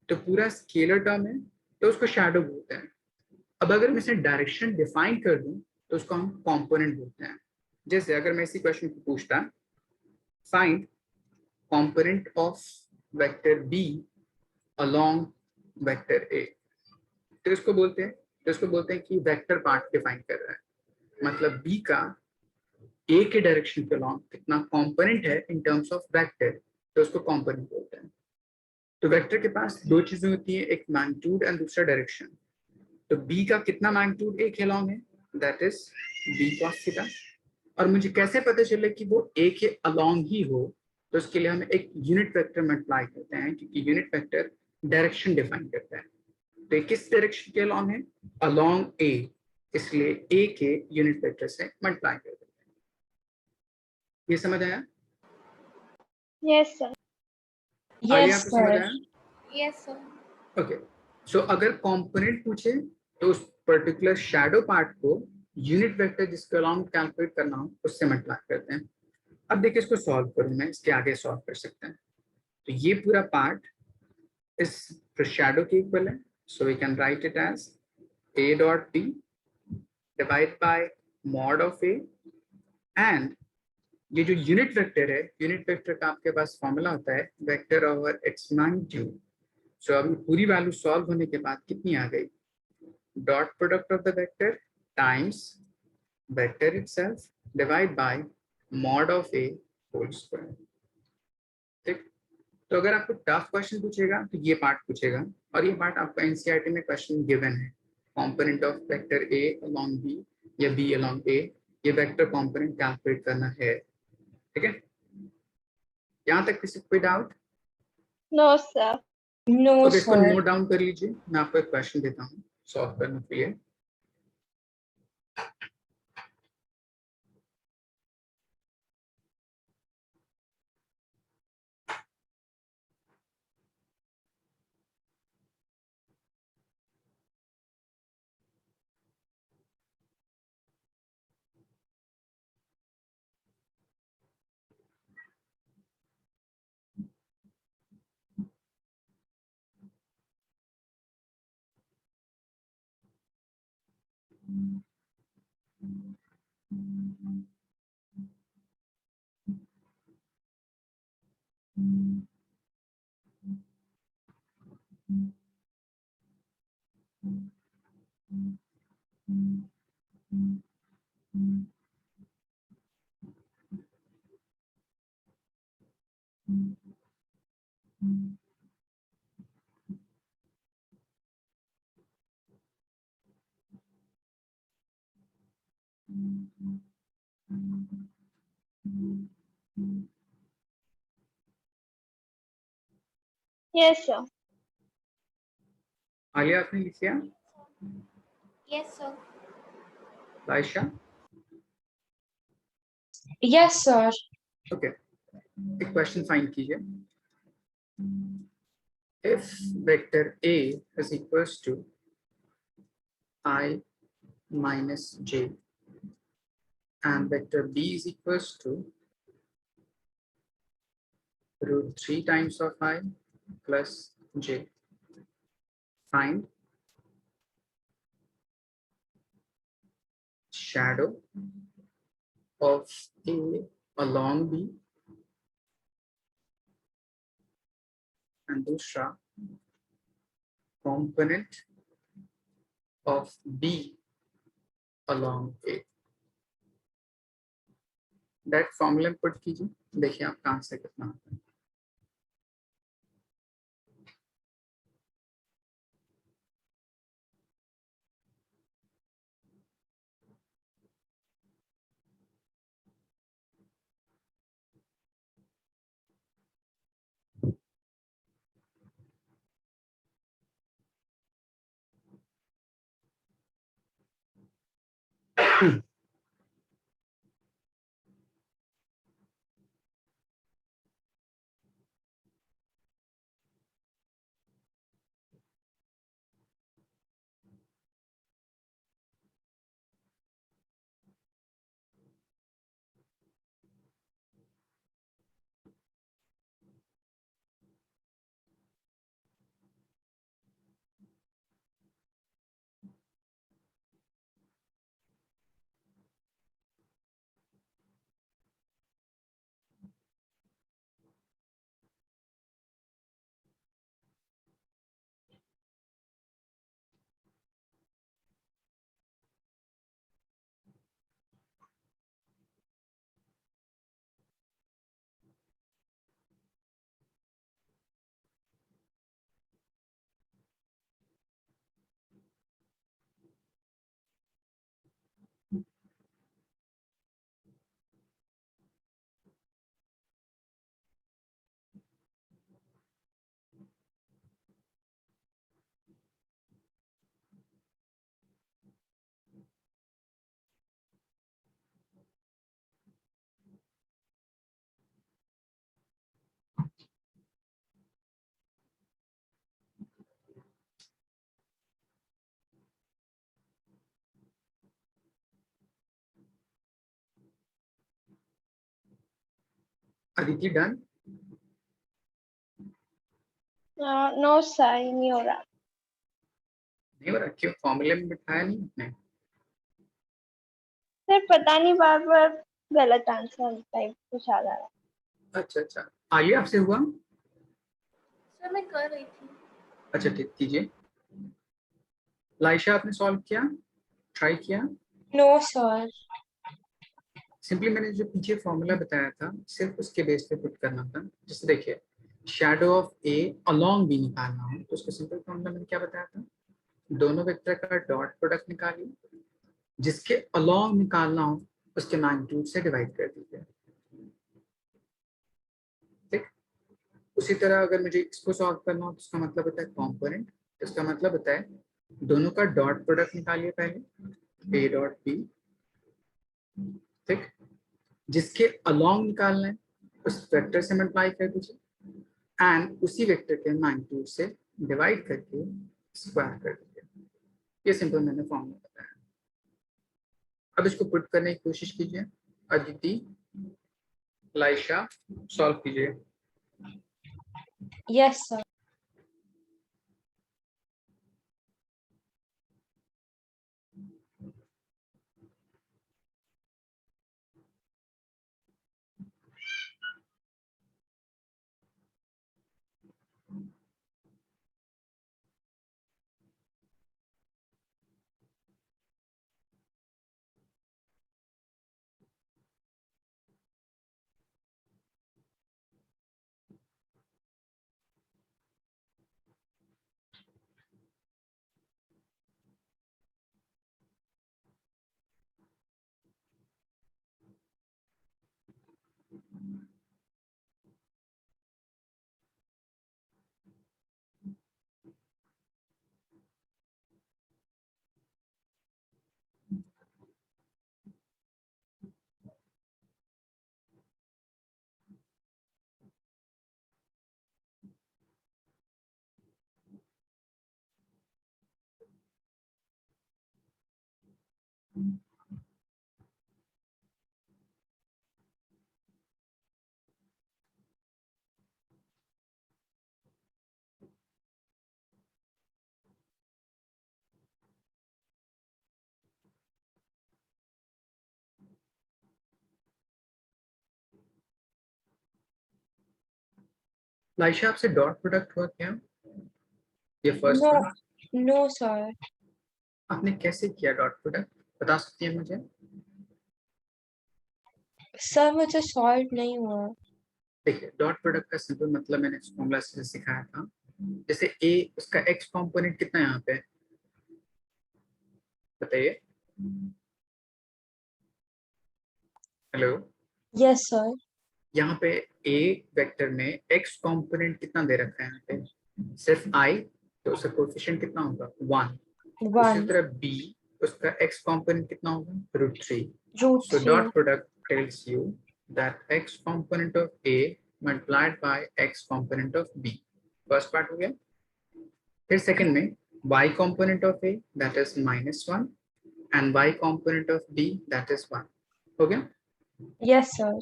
तो पूरा स्केलर टर्म है, तो उसको शैडो बोलते हैं। अब अगर मैं इसे डायरेक्शन डिफाइन कर दूं तो उसको हम कंपोनेंट बोलते हैं। जैसे अगर मैं इसी क्वेश्चन को पूछता find component of vector b along vector a, तो इसको बोलते हैं कि वेक्टर पार्ट डिफाइन कर रहा है, मतलब बी का ए के डायरेक्शन के अलोंग कितना कंपोनेंट है इन टर्म्स ऑफ वेक्टर, तो उसको कंपोनेंट बोलते हैं। तो वेक्टर के पास दो चीजें होती है, एक मैग्नीट्यूड एंड दूसरा डायरेक्शन। तो बी का कितना मैग्नीट्यूड ए के अलोंग है, that is B cos theta. और मुझे कैसे पता चले कि वो ए के अलोंग ही हो, तो उसके लिए हम एक यूनिट वेक्टर मल्टीप्लाई करते हैं, क्योंकि यूनिट वेक्टर डायरेक्शन डिफाइन करता है। तो किस डायरेक्शन के अलोंग है, अलोंग ए, इसलिए ए के यूनिट वेक्टर से मल्टीप्लाई कर देते हैं। ये समझ आया? Yes, sir. आलिया Yes, आपको समझ sir. आया? Yes, sir. ओके, सो अगर कंपोनेंट पूछे तो उस पर्टिकुलर शैडो पार्ट को यूनिट वेक्टर जिसके अलाउंग कैलकुलेट करना हो उससे मल्टीप्लाई करते हैं। अब देखिए इसको सॉल्व करूँ मैं, इसके आगे सॉल्व कर सकते हैं। तो ये पूरा पार्ट इस शैडो के इक्वल है, so we can write it as a dot b divide by mod of a, and ये जो यूनिट वेक्टर है, यूनिट वेक्टर का आपके पास फॉर्मूला होता है vector over x magnitude. So अब पूरी वैल्यू सॉल्व होने के बाद कितनी आ गई, dot product of the vector times vector itself divide by mod of a whole square. ठीक, तो अगर आपको टफ क्वेश्चन पूछेगा तो ये पार्ट पूछेगा, और ये पार्ट आपको एनसीईआरटी में क्वेश्चन गिवन है, component of vector a along b या b along a, ये वेक्टर कंपोनेंट कैलकुलेट करना है। ठीक है, यहाँ तक किसी को कोई doubt? No sir. No, okay, इसको sir. नोट डाउन कर लीजिए, मैं आपको एक क्वेश्चन देता हूँ सॉल्व करने के लिए। Yes sir. आलिया आपने लिख लिया? Yes, sir. Ayesha? Yes, sir. Okay, एक क्वेश्चन फाइंड कीजिए। if vector a is equals to I minus j and vector b is equals to root 3 times of I plus j, find shadow of a along b and दूसरा component of b along a। that formula put कीजिए, देखिए आपका आंसर कितना आता है। अदिति डन? नो सर, नहीं हो रहा। नहीं हो रहा क्यों? फॉर्मूले में बिठाया नहीं आपने? सर पता नहीं, बार बार गलत आंसर टाइप कुछ आ रहा है। अच्छा अच्छा, आइए आपसे हुआ? सर मैं कर रही थी। अच्छा ठीक, कीजिए। लाइशा आपने सॉल्व किया, ट्राई किया? No sir. सिंपली मैंने जो पीछे फॉर्मूला बताया था सिर्फ उसके बेस पे पुट करना था। जैसे देखिए, shadow of a along b निकालना हो तो उसका सिंपल फॉर्मूला मैंने क्या बताया था? दोनों वेक्टर का डॉट प्रोडक्ट निकालिए, जिसके अलोंग निकालना हो उसके मैग्नीट्यूड से डिवाइड कर दीजिए। ठीक, उसी तरह अगर मुझे इसको सॉल्व करना हो तो उसका मतलब होता है कॉम्पोनेंट, तो इसका मतलब होता है दोनों का डॉट प्रोडक्ट निकालिए पहले, ए डॉट बी। ठीक, जिसके अलोंग निकालना है उस वेक्टर से मल्टीप्लाई कर दीजिए एंड उसी वेक्टर के मैग्नीट्यूड से डिवाइड करके स्क्वायर कर दीजिए। ये सिंपल मैंने फॉर्मूला बताया। अब इसको पुट करने की कोशिश कीजिए। अदिति, लाइशा, सॉल्व कीजिए। Yes sir. लाइशा आपसे डॉट प्रोडक्ट हुआ क्या? ये first no, one no sir. आपने कैसे किया डॉट प्रोडक्ट, बता सकती है मुझे? सर मुझे सॉल्व नहीं हुआ। देखिए, डॉट प्रोडक्ट का सिंपल मतलब मैंने फॉर्मूला से सिखाया था। जैसे ए, उसका एक्स कंपोनेंट कितना है यहाँ पे, बताइए। Hello, yes sir. यहाँ पे ए वेक्टर में एक्स कंपोनेंट कितना दे रखा है यहाँ पे? सिर्फ आई, तो उसका कोएफिशिएंट कितना होगा? 1। उसी 1 तरह बी, उसका एक्स कंपोनेंट कितना होगा? √3। Root So 3। dot product tells you that x component of A multiplied by x component of B. First part हो गया। फिर सेकंड में y component of A that is -1 and y component of B that is 1 हो गया। Yes sir.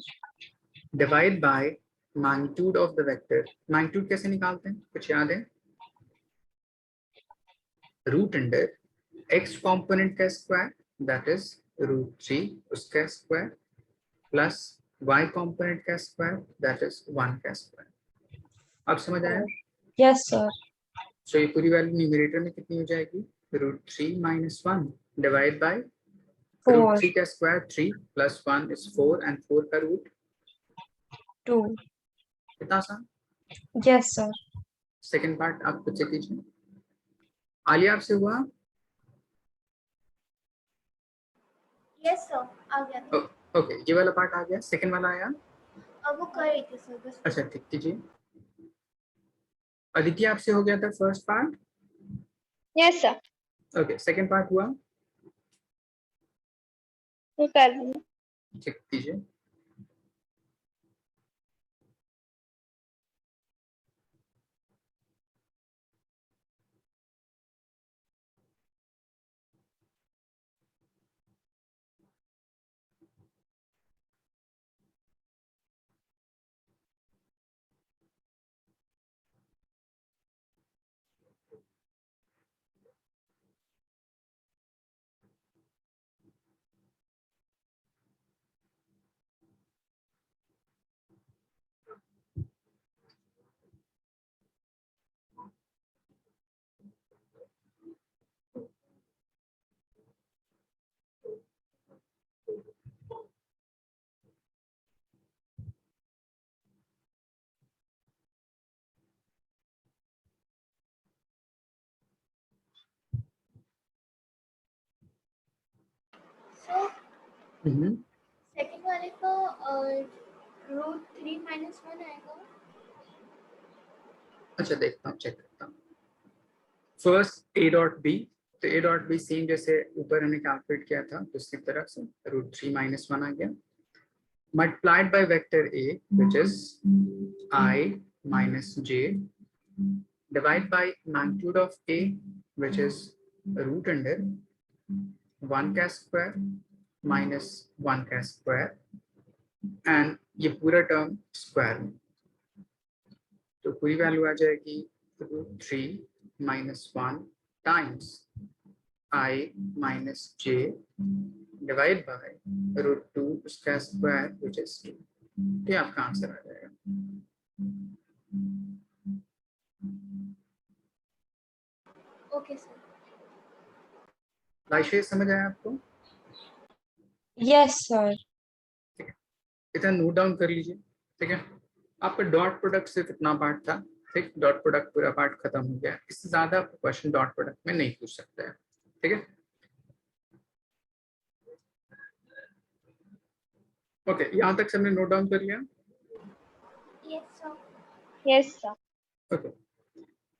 Divide by magnitude of the vector। magnitude कैसे निकालते हैं, कुछ याद है? रूट अंडर x component का स्क्वायर that is √3 उसका स्क्वायर प्लस y component का स्क्वायर that is 1 का स्क्वायर। अब समझ आया? Yes sir. सो ये पूरी वैल्यू न्यूमरेटर में कितनी हो जाएगी? √3 - 1 डिवाइड बाय फोर √3 का स्क्वायर 3 प्लस 1 इज 4 एंड 4 का रूट। 2। कितना आसान। Yes sir. सेकंड पार्ट आप खुद से कीजिए। आलिया आपसे हुआ? यस सर, आ गया था। ओके, ये वाला पार्ट आ गया, सेकंड वाला आया? अब वो कर रही थी सर बस। अच्छा ठीक, कीजिए। अदिति आपसे हो गया था first part? Yes sir, okay, second part हुआ? मैं कर रही हूँ। ठीक, कीजिए। सेकंड वाले का √3 - 1 आएगा. अच्छा देखता हूँ, चेक करता हूँ. फर्स्ट a डॉट बी, तो a डॉट बी सेम जैसे ऊपर हमने कैलकुलेट किया था दूसरी तरफ से, √3 - 1 आ गया, multiplied by vector a which is I minus j, divide by magnitude of a which is root under 1 का स्क्वायर minus 1 का स्क्वायर एंड ये पूरा टर्म स्क्वायर में, तो पूरी वैल्यू आ जाएगी √3 - 1 times I minus j divide by √2 उसका स्क्वायर which is 2. ये आपका आंसर आ जाएगा. Okay sir. लाइशे समझ आया आपको? Yes, sir. इतना नोट डाउन कर लीजिए. ठीक है, आपका डॉट प्रोडक्ट सिर्फ इतना पार्ट था. ठीक, डॉट प्रोडक्ट पूरा पार्ट खत्म हो गया. इससे ज्यादा आपको क्वेश्चन डॉट प्रोडक्ट में नहीं पूछ सकता है. ठीक है, ओके, यहाँ तक सबने नोट डाउन कर लिया? Yes sir. Yes, sir. Okay,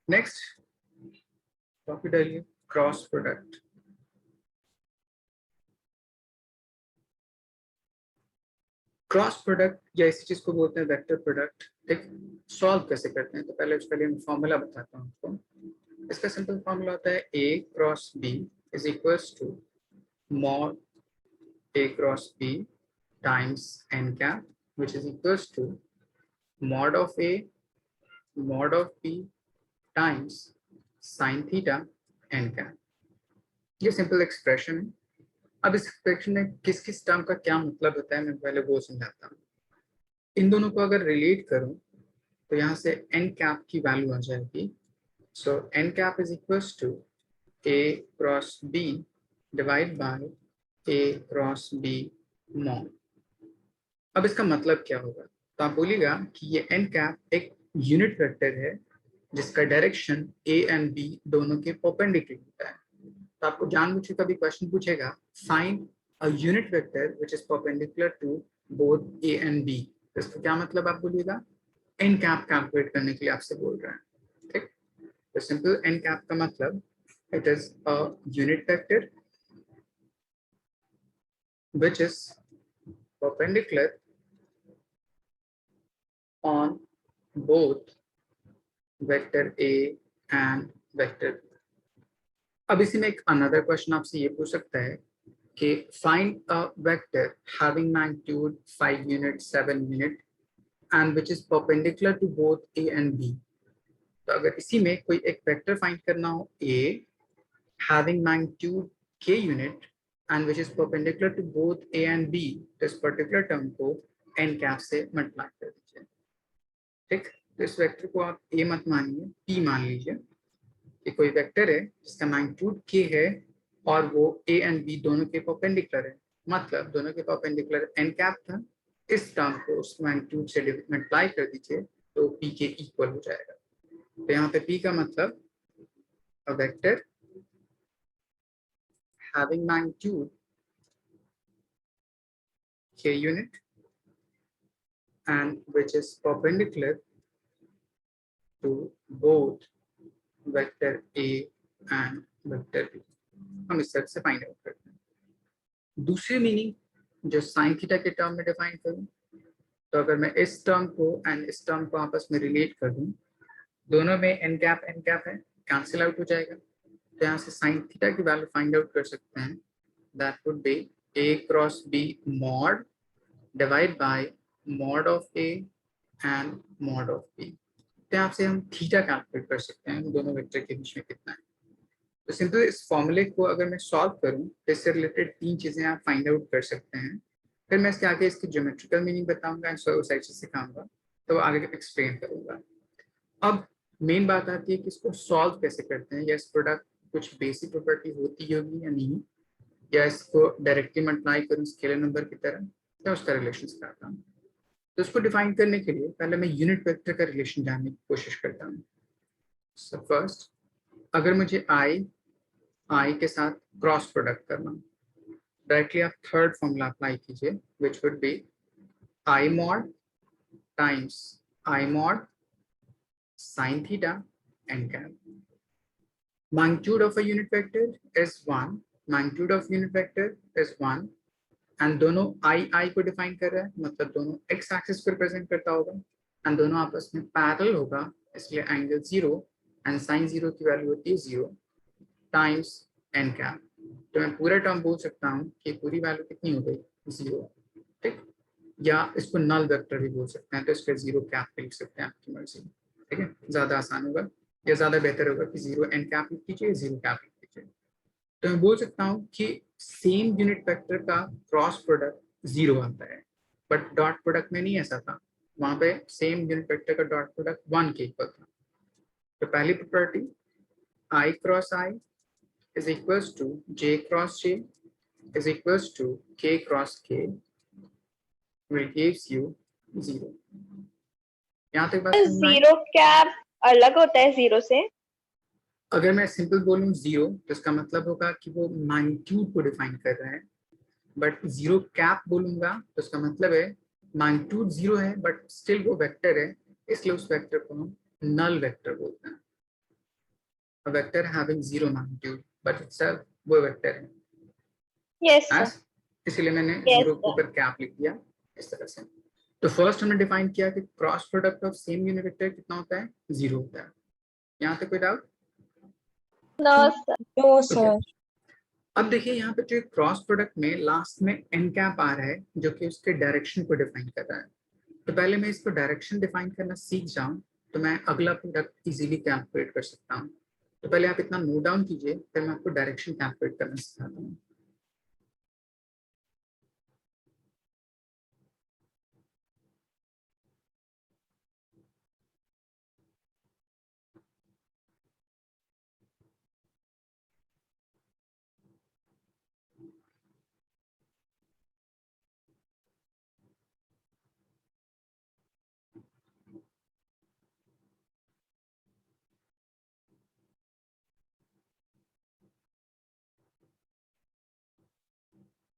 next topic डालिए, क्रॉस प्रोडक्ट. क्रॉस प्रोडक्ट या इसी चीज को बोलते हैं वेक्टर प्रोडक्ट. ठीक, सॉल्व कैसे करते हैं, तो पहले उसके लिए मैं फॉर्मूला बताता हूँ आपको. इसका सिंपल फॉर्मूला होता है a cross b is equals to mod a cross b times n cap which is equals to mod of a mod of b times sin theta n cap. ये सिंपल एक्सप्रेशन है. अब इस एक्सप्रेशन में किस किस टर्म का क्या मतलब होता है मैं पहले वो समझाता हूँ. इन दोनों को अगर रिलेट करूं तो यहाँ से n कैप की वैल्यू आ जाएगी. So n cap is equals to a cross b divide by a cross b mod. अब इसका मतलब क्या होगा, तो आप बोलिएगा कि ये n कैप एक यूनिट वेक्टर है जिसका डायरेक्शन a एंड b दोनों के परपेंडिकुलर होता है. तो आपको जानबूझ के कभी क्वेश्चन पूछेगा find a unit vector which is perpendicular to both a and b, तो इसका क्या मतलब आप बोलिएगा, n कैप कैलकुलेट करने के लिए आपसे बोल रहा है. ठीक, तो सिंपल n कैप का मतलब it is a unit vector which is perpendicular on both vector a and vector b. अब इसी में एक अनदर क्वेश्चन आपसे ये पूछ सकता है कि find a vector having magnitude 5 unit 7 unit and which is perpendicular to both a and b. तो अगर इसी में कोई एक वेक्टर फाइंड करना हो a having magnitude k unit and which is perpendicular to both a and b, तो इस पर्टिकुलर टर्म को n कैप से मल्टीप्लाई कर दीजिए. ठीक, तो इस वेक्टर को आप a मत मानिए, p मान लीजिए कि कोई वेक्टर है जिसका मैग्नीट्यूड k है और वो a एंड b दोनों के परपेंडिकुलर है, मतलब दोनों के परपेंडिकुलर n कैप था. इस टर्म को उस मैग्नीट्यूड से मल्टीप्लाई कर दीजिए तो p के इक्वल हो जाएगा. तो यहाँ पे p का मतलब a vector having magnitude k unit and which is perpendicular to both vector a and vector b. हम इस तरह से फाइंड आउट करते हैं. दूसरी मीनिंग जो साइन थीटा के टर्म में डिफाइन करूं, तो अगर मैं इस टर्म को एंड इस टर्म को आपस में रिलेट कर दूं, दोनों में n कैप है, कैंसिल आउट हो जाएगा. तो यहाँ से साइन थीटा की वैल्यू फाइंड आउट कर सकते हैं. That would be a cross b mod divide by mod of a and mod of b. तो यहाँ से हम थीटा कैलकुलेट कर सकते हैं दोनों वेक्टर के बीच में कितना है. तो सिंपल इस फॉर्मूले को अगर मैं सॉल्व करूं तो इससे रिलेटेड 3 चीजें आप फाइंड आउट कर सकते हैं. फिर मैं इसके आगे इसकी ज्योमेट्रिकल मीनिंग बताऊंगा एंड साइड से सिखाऊंगा, तो आगे एक्सप्लेन करूंगा. अब मेन बात आती है कि इसको सॉल्व कैसे करते हैं, या इस प्रोडक्ट कुछ बेसिक प्रॉपर्टी होती होगी या नहीं, या इसको डायरेक्टली मल्टीप्लाई करूँ स्केलर नंबर की तरह, या उसका रिलेशन सिखाता हूँ. तो इसको डिफाइन करने के लिए पहले मैं यूनिट वेक्टर का रिलेशन जानने की कोशिश करता हूँ. सो फर्स्ट, अगर मुझे i के साथ क्रॉस प्रोडक्ट करना, डायरेक्टली आप थर्ड फॉर्मूला अप्लाई कीजिए, which would be I mod times I mod sin theta n cap. Magnitude of a unit vector is 1, magnitude of unit vector is 1, and दोनों I को डिफाइन कर रहा है, मतलब दोनों x एक्सिस को रिप्रेजेंट करता होगा, एंड दोनों आपस में पैरेलल होगा, इसलिए एंगल 0 एंड sin 0 की वैल्यू होती है 0 टाइम्स n कैप. तो मैं पूरा टर्म बोल सकता हूँ कि पूरी वैल्यू कितनी हो गई 0, ठीक, या इसको नल वेक्टर भी बोल सकते हैं, तो इसका 0 कैप लिख सकते हैं, आपकी मर्जी, ठीक है, ज्यादा आसान होगा या ज्यादा बेहतर होगा कि 0 n कैप लिख कीजिए, 0 कैप लिख कीजिए. तो मैं बोल सकता हूँ कि सेम यूनिट वेक्टर का क्रॉस प्रोडक्ट 0 आता है, बट डॉट प्रोडक्ट में नहीं ऐसा था, वहां पे सेम यूनिट वेक्टर का डॉट प्रोडक्ट 1 के इक्वल था. तो पहली property I cross I is equals to J cross J is equals to K cross K will gives you 0. यहाँ तक बात समझ में आई? 0 कैप अलग होता है 0 से? अगर मैं सिंपल बोलूँ 0 तो इसका मतलब होगा कि वो मैग्नीट्यूड को डिफाइन कर रहा है, बट 0 कैप बोलूंगा तो इसका मतलब है मैग्नीट्यूड 0 है बट स्टिल वो वेक्टर है, इसलिए उस वेक्टर को हम नल वेक्टर बोलते हैं. A vector having 0 magnitude but itself वो वेक्टर है. यस As इसलिए मैंने Yes, 0 के ऊपर कैप लिख दिया इस तरह से. तो फर्स्ट हमने डिफाइन किया कि cross product of same unit vector कितना होता है, 0 होता है. यहाँ तक कोई doubt? No sir. No, sir. अब देखिए यहाँ पे जो क्रॉस प्रोडक्ट में लास्ट में एन कैप आ रहा है जो कि उसके डायरेक्शन को डिफाइन कर रहा है. तो पहले मैं इसको डायरेक्शन डिफाइन करना सीख जाऊं तो मैं अगला प्रोडक्ट इजीली कैलकुलेट कर सकता हूँ. तो पहले आप इतना नोट डाउन कीजिए, फिर मैं आपको डायरेक्शन कैलकुलेट करना सिखाता हूँ.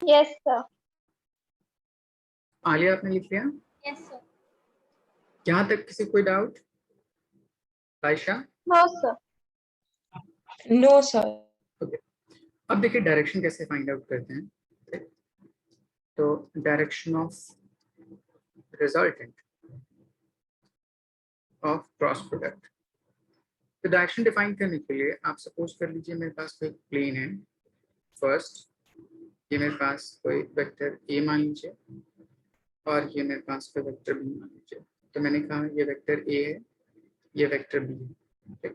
Yes sir. आलिया आपने लिख लिया? Yes, sir. यहाँ तक किसी कोई doubt? Ayesha? No sir. No, sir. अब देखिए डायरेक्शन कैसे फाइंड आउट करते हैं. तो direction of resultant of cross product. तो डायरेक्शन डिफाइन करने के लिए आप सपोज कर लीजिए मेरे पास कोई प्लेन है. फर्स्ट ये मेरे पास कोई वेक्टर ए मान लीजिए और ये मेरे पास कोई वेक्टर बी मान लीजिए. तो मैंने कहा ये वेक्टर ए है, ये वेक्टर बी है.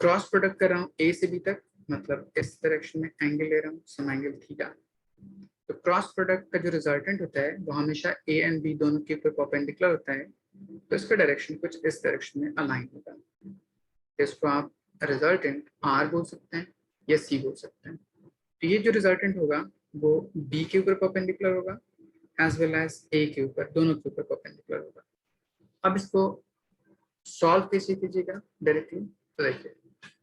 क्रॉस प्रोडक्ट कर रहा हूँ ए से बी तक, मतलब इस डायरेक्शन में एंगल ले रहा हूँ, सम एंगल थीटा. तो क्रॉस प्रोडक्ट का जो रिजल्टेंट होता है वो हमेशा ए एंड बी दोनों के ऊपर परपेंडिकुलर होता है, तो इसका डायरेक्शन कुछ इस डायरेक्शन में अलाइन होगा. इसको आप रिजल्टेंट आर बोल सकते हैं या सी बोल सकते हैं. तो ये जो रिजल्टेंट होगा वो बी के ऊपर परपेंडिकुलर होगा एज वेल एज ए के ऊपर, दोनों के ऊपर परपेंडिकुलर होगा. अब इसको सॉल्व कैसे कीजिएगा डायरेक्टली, तो देखिए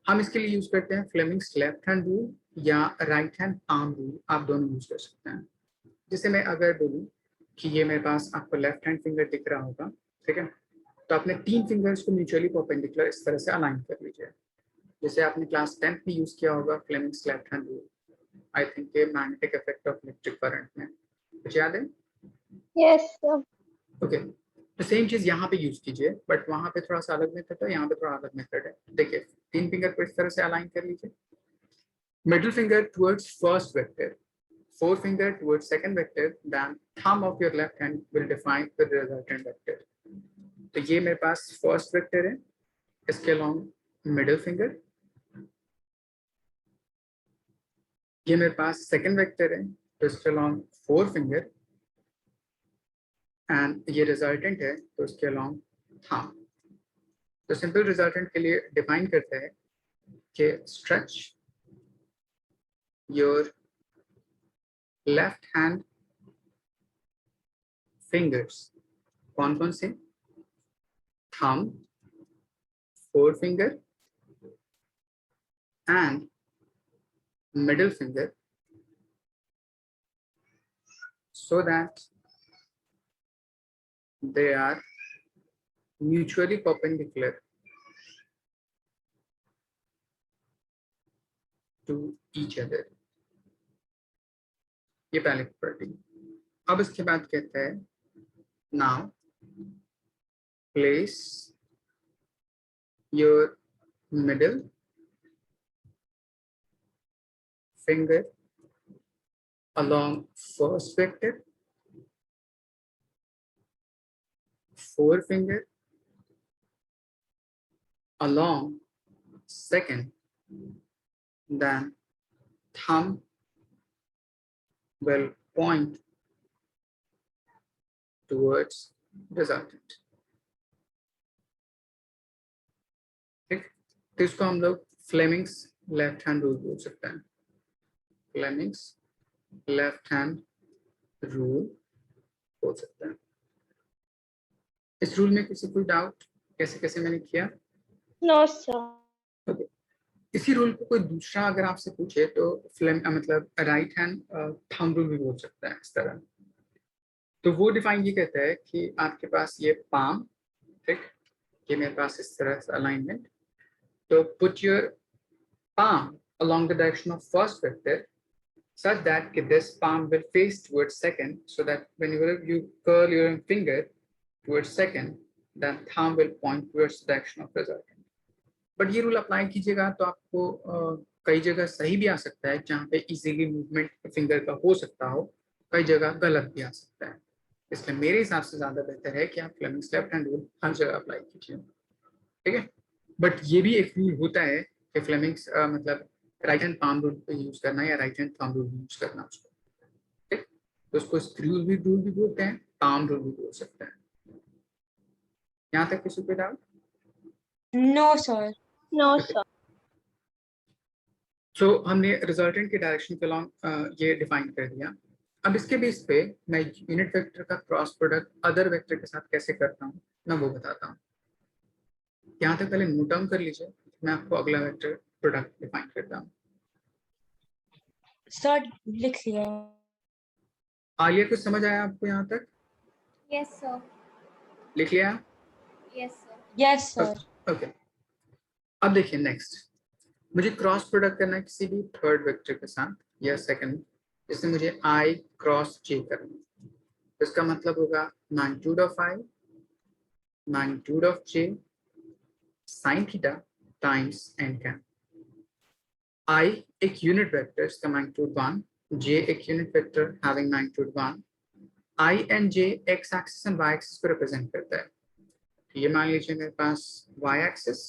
हम इसके लिए यूज करते हैं फ्लेमिंग्स लेफ्ट हैंड रूल या राइट हैंड पाम रूल, आप दोनों यूज कर सकते हैं. जैसे मैं अगर बोलूँ कि ये मेरे पास आपको लेफ्ट हैंड फिंगर दिख रहा होगा, ठीक है, तो आपने 3 फिंगर्स को म्यूचुअली परपेंडिकुलर इस तरह से अलाइन कर लीजिए. जैसे आपने क्लास 10th में यूज किया होगा Fleming's left hand rule, I think ये magnetic effect of electric current में, कुछ याद है? Yes sir. ओके, तो सेम चीज यहाँ पे यूज कीजिए, बट वहां पे थोड़ा सा अलग मेथड है, यहाँ पे थोड़ा अलग मेथड है. देखिए 3 फिंगर को इस तरह से अलाइन कर लीजिए. Middle finger towards first vector, forefinger towards second vector, then thumb of your left hand will define the resultant vector. तो ये मेरे पास फर्स्ट वेक्टर है, इसके अलॉन्ग मिडिल फिंगर. ये मेरे पास सेकंड वेक्टर है, तो इसके अलॉन्ग फोर फिंगर. एंड ये रिजल्टेंट है तो इसके अलॉन्ग थंब. तो सिंपल रिजल्टेंट के लिए डिफाइन करते हैं कि stretch your left hand fingers, कौन कौन से, thumb, forefinger and middle finger so that they are mutually perpendicular to each other. ये पहली प्रॉपर्टी। अब इसके बाद कहता है now place your middle finger along first vector, forefinger along second, then thumb will point towards resultant. ठीक, तो इसको हम लोग फ्लेमिंग्स लेफ्ट हैंड रूल बोल सकते हैं। फ्लेमिंग्स लेफ्ट हैंड रूल बोल सकते हैं। इस रूल में किसी कोई डाउट कैसे कैसे मैंने किया? No sir. Okay. इसी रूल को कोई दूसरा अगर आपसे पूछे तो मतलब राइट हैंड थंब रूल भी बोल सकता है इस तरह। तो वो डिफाइन ये कहता है कि आपके पास ये पाम, ठीक, ये मेरे पास इस तरह से अलाइनमेंट, तो put your palm along the direction of first vector such that this palm will face towards second, so that whenever you curl your finger towards second, then thumb will point towards the direction of resultant. But ये रूल अप्लाई कीजिएगा तो आपको कई जगह सही भी आ सकता है, जहाँ पे इजीली मूवमेंट फिंगर का हो सकता हो, कई जगह गलत भी आ सकता है। इसलिए मेरे हिसाब से ज्यादा बेहतर है कि आप फ्लेमिंग्स लेफ्ट हैंड रूल हर जगह अप्लाई कीजिए, ठीक है। बट ये भी एक रूल होता है कि फ्लेमिंग्स मतलब right hand palm rule use करना या right hand thumb rule use करना उसको, ठीक। तो उसको स्क्रू रूल भी बोलते हैं, पाम रूल भी बोल सकते हैं। यहाँ तक किसी को doubt? No, sir. No sir. So हमने रिजल्टेंट के डायरेक्शन के अलॉन्ग ये डिफाइन कर दिया। अब इसके बेस पे मैं यूनिट वेक्टर का क्रॉस प्रोडक्ट अदर वेक्टर के साथ कैसे करता हूँ मैं वो बताता हूँ। यहाँ तक पहले नोट डाउन कर लीजिए, मैं आपको अगला वेक्टर प्रोडक्ट डिफाइन करता हूँ। Sir, लिख लिया। आलिया कुछ समझ आया आपको यहाँ तक? Yes, sir. लिख लिया? Yes, sir. Yes, sir. Okay. अब देखिए नेक्स्ट, मुझे क्रॉस प्रोडक्ट करना है किसी भी थर्ड वेक्टर के साथ या सेकंड, जिसमें मुझे आई क्रॉस जे करना है। तो इसका मतलब होगा magnitude of I, magnitude of J, sine theta times N cap. I एक यूनिट वेक्टर, इसका मैग्नीट्यूड 1, जे एक unit vector having magnitude 1। I and J X axis and Y axis को रिप्रेजेंट करता है। ये मान लीजिए मेरे पास वाई एक्सिस,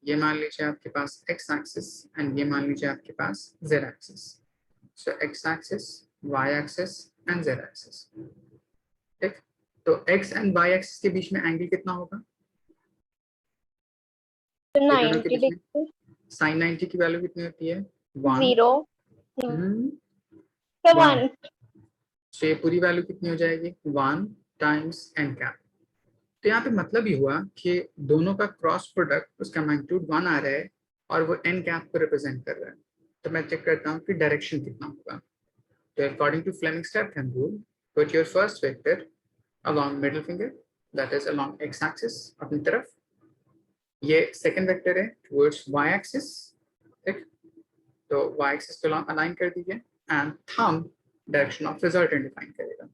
ये मान लीजिए आपके पास एक्स एक्सिस एंड ये मान लीजिए आपके पास Z axis. So X axis, Y axis and Z axis, ठीक। तो एक्स एंड वाई एक्सिस के बीच में एंगल कितना होगा? ये दोनों के 90 बीच में डिग्री। साइन 90 की वैल्यू कितनी होती है? 1। 0 तो 1। सो ये पूरी वैल्यू कितनी हो जाएगी? 1 टाइम्स एन कैप। तो यहाँ पे मतलब ये हुआ कि दोनों का क्रॉस प्रोडक्ट उसका मैग्नीट्यूड 1 आ रहा है और वो एन कैप को रिप्रेजेंट कर रहा है। तो मैं चेक करता हूँ कि डायरेक्शन कितना होगा। तो according to Fleming's left hand rule, put your first vector along middle finger, that is along x axis अपनी तरफ, ये सेकंड वेक्टर है towards y axis, ठीक। तो y axis को अलाइन कर दीजिए and thumb direction of resultant define करेगा।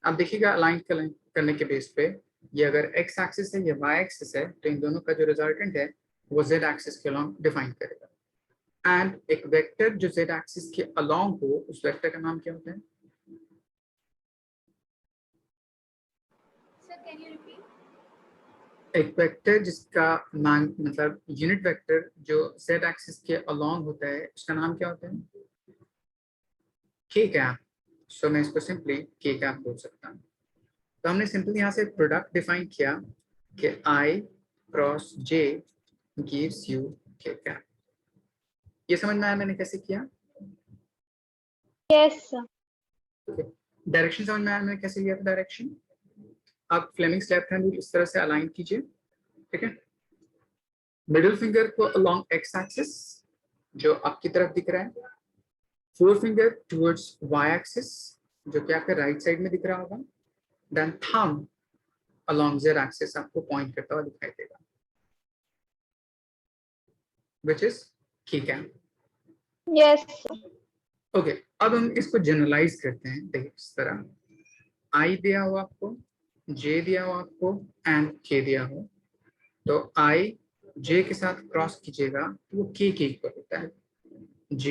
अब देखिएगा अलाइन करने के बेस पे ये अगर x एक्सिस है, ये y एक्सिस है, तो इन दोनों का जो रिजल्टेंट है वो z एक्सिस के अलोंग डिफाइन करेगा। एंड एक वेक्टर जो z एक्सिस के अलोंग हो, उस वेक्टर का नाम क्या होता है? Sir, can you repeat? एक वेक्टर जिसका मतलब यूनिट वेक्टर जो z एक्सिस के अलोंग होता है, उसका नाम क्या होता है? k cap. सो मैं इसको सिंपली k कैप बोल सकता हूँ। तो हमने सिंपली यहाँ से प्रोडक्ट डिफाइन किया कि I cross j gives you k cap. ये समझ में आया मैंने कैसे किया? Yes sir. डायरेक्शन समझ में आया मैंने कैसे लिया था डायरेक्शन? आप फ्लेमिंग्स लेफ्ट हैंड रूल इस तरह से अलाइन कीजिए, ठीक है। मिडिल फिंगर को अलोंग एक्स एक्सिस जो आपकी तरफ दिख रहा है, four finger towards y axis जो कि आपके राइट साइड में दिख रहा होगा, then thumb along z axis आपको पॉइंट करता हुआ दिखाई देगा, which is ठीक है। Yes. ओके, अब हम इसको जनरलाइज करते हैं। देखिए इस तरह I दिया हुआ आपको, J दिया हुआ आपको एंड K दिया हो, तो I J के साथ क्रॉस कीजिएगा तो वो K के इक्वल होता है, J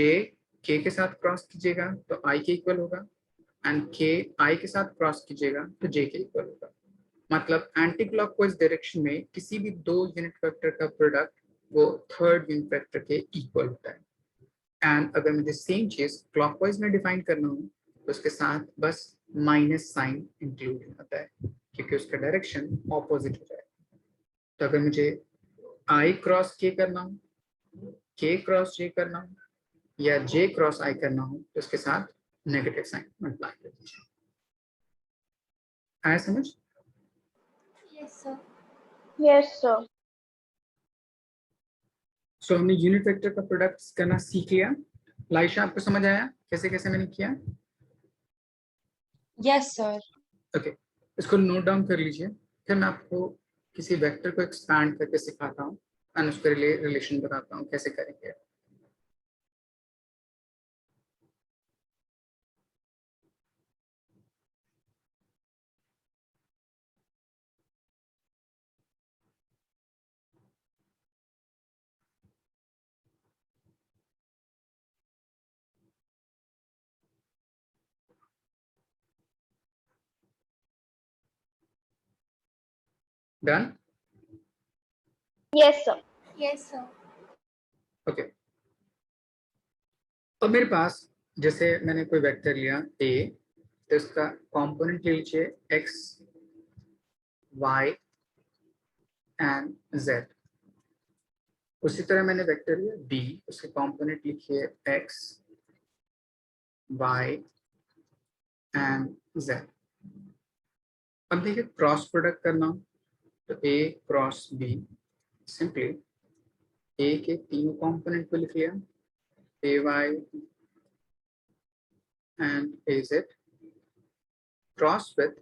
K के साथ क्रॉस कीजिएगा तो I के इक्वल होगा, एंड K I के साथ क्रॉस कीजिएगा तो J के इक्वल होगा। मतलब एंटी क्लॉकवाइज डायरेक्शन में किसी भी दो यूनिट वेक्टर का प्रोडक्ट वो थर्ड यूनिट वेक्टर के इक्वल होता है। एंड अगर मुझे सेम चीज क्लॉकवाइज में डिफाइन करना हो तो उसके साथ बस माइनस साइन इंक्लूड होता है, क्योंकि उसका डायरेक्शन ऑपोजिट हो जाएगा। तो अगर मुझे I क्रॉस K करना हो, K क्रॉस J करना हो या J क्रॉस I करना हो तो उसके साथ नेगेटिव साइन मल्टीप्लाई कर दीजिए। आया समझ? Yes, sir. Yes, sir. सो हमने यूनिट वेक्टर का प्रोडक्ट करना सीख लिया। लाइशा, आपको समझ आया कैसे कैसे मैंने किया? Yes, sir. ओके, इसको नोट डाउन कर लीजिए, फिर मैं आपको किसी वेक्टर को एक्सपैंड करके सिखाता हूँ एंड उसके लिए रिलेशन बताता हूँ कैसे करेंगे। Done? Yes, sir. Yes, sir. Okay, अब मेरे पास जैसे मैंने कोई वेक्टर लिया a, तो इसका कंपोनेंट ले लीजिए x, y एंड z। उसी तरह मैंने वेक्टर लिया b, उसके कंपोनेंट लिखिए x, y एंड z। अब देखिए क्रॉस प्रोडक्ट करना हो तो a cross b, simply a के तीनों कंपोनेंट को लिख लिया, ay and az cross with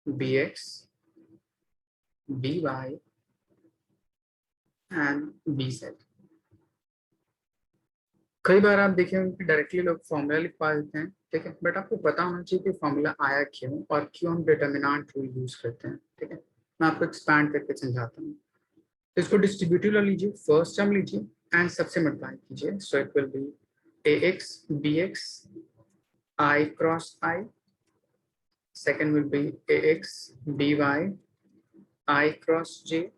bx, by and bz। कई बार आप देखेंगे कि डायरेक्टली लोग फॉर्मूला लिखवा देते हैं, ठीक है, बट आपको पता होना चाहिए कि फॉर्मूला आया क्यों और क्यों हम डिटर्मिनेंट रूल यूज करते हैं। ठीक है, मैं आपको एक्सपैंड करके समझाता हूँ। तो इसको डिस्ट्रीब्यूटिव ला लीजिए, फर्स्ट टर्म लीजिए एंड सबसे मल्टीप्लाई कीजिए, सो it will B ax bx I cross I, second will be ax by I cross j,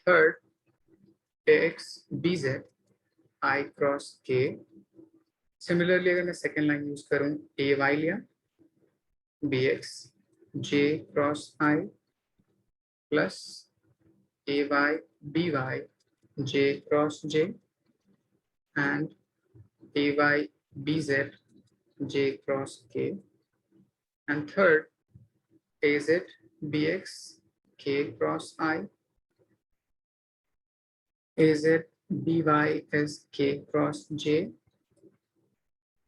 third ax bz I cross k। Similarly अगर मैं सेकेंड लाइन यूज करूं ay लिया, bx j cross I plus ay by j cross j and ay bz j cross k, and third az bx k cross I, az by is k cross j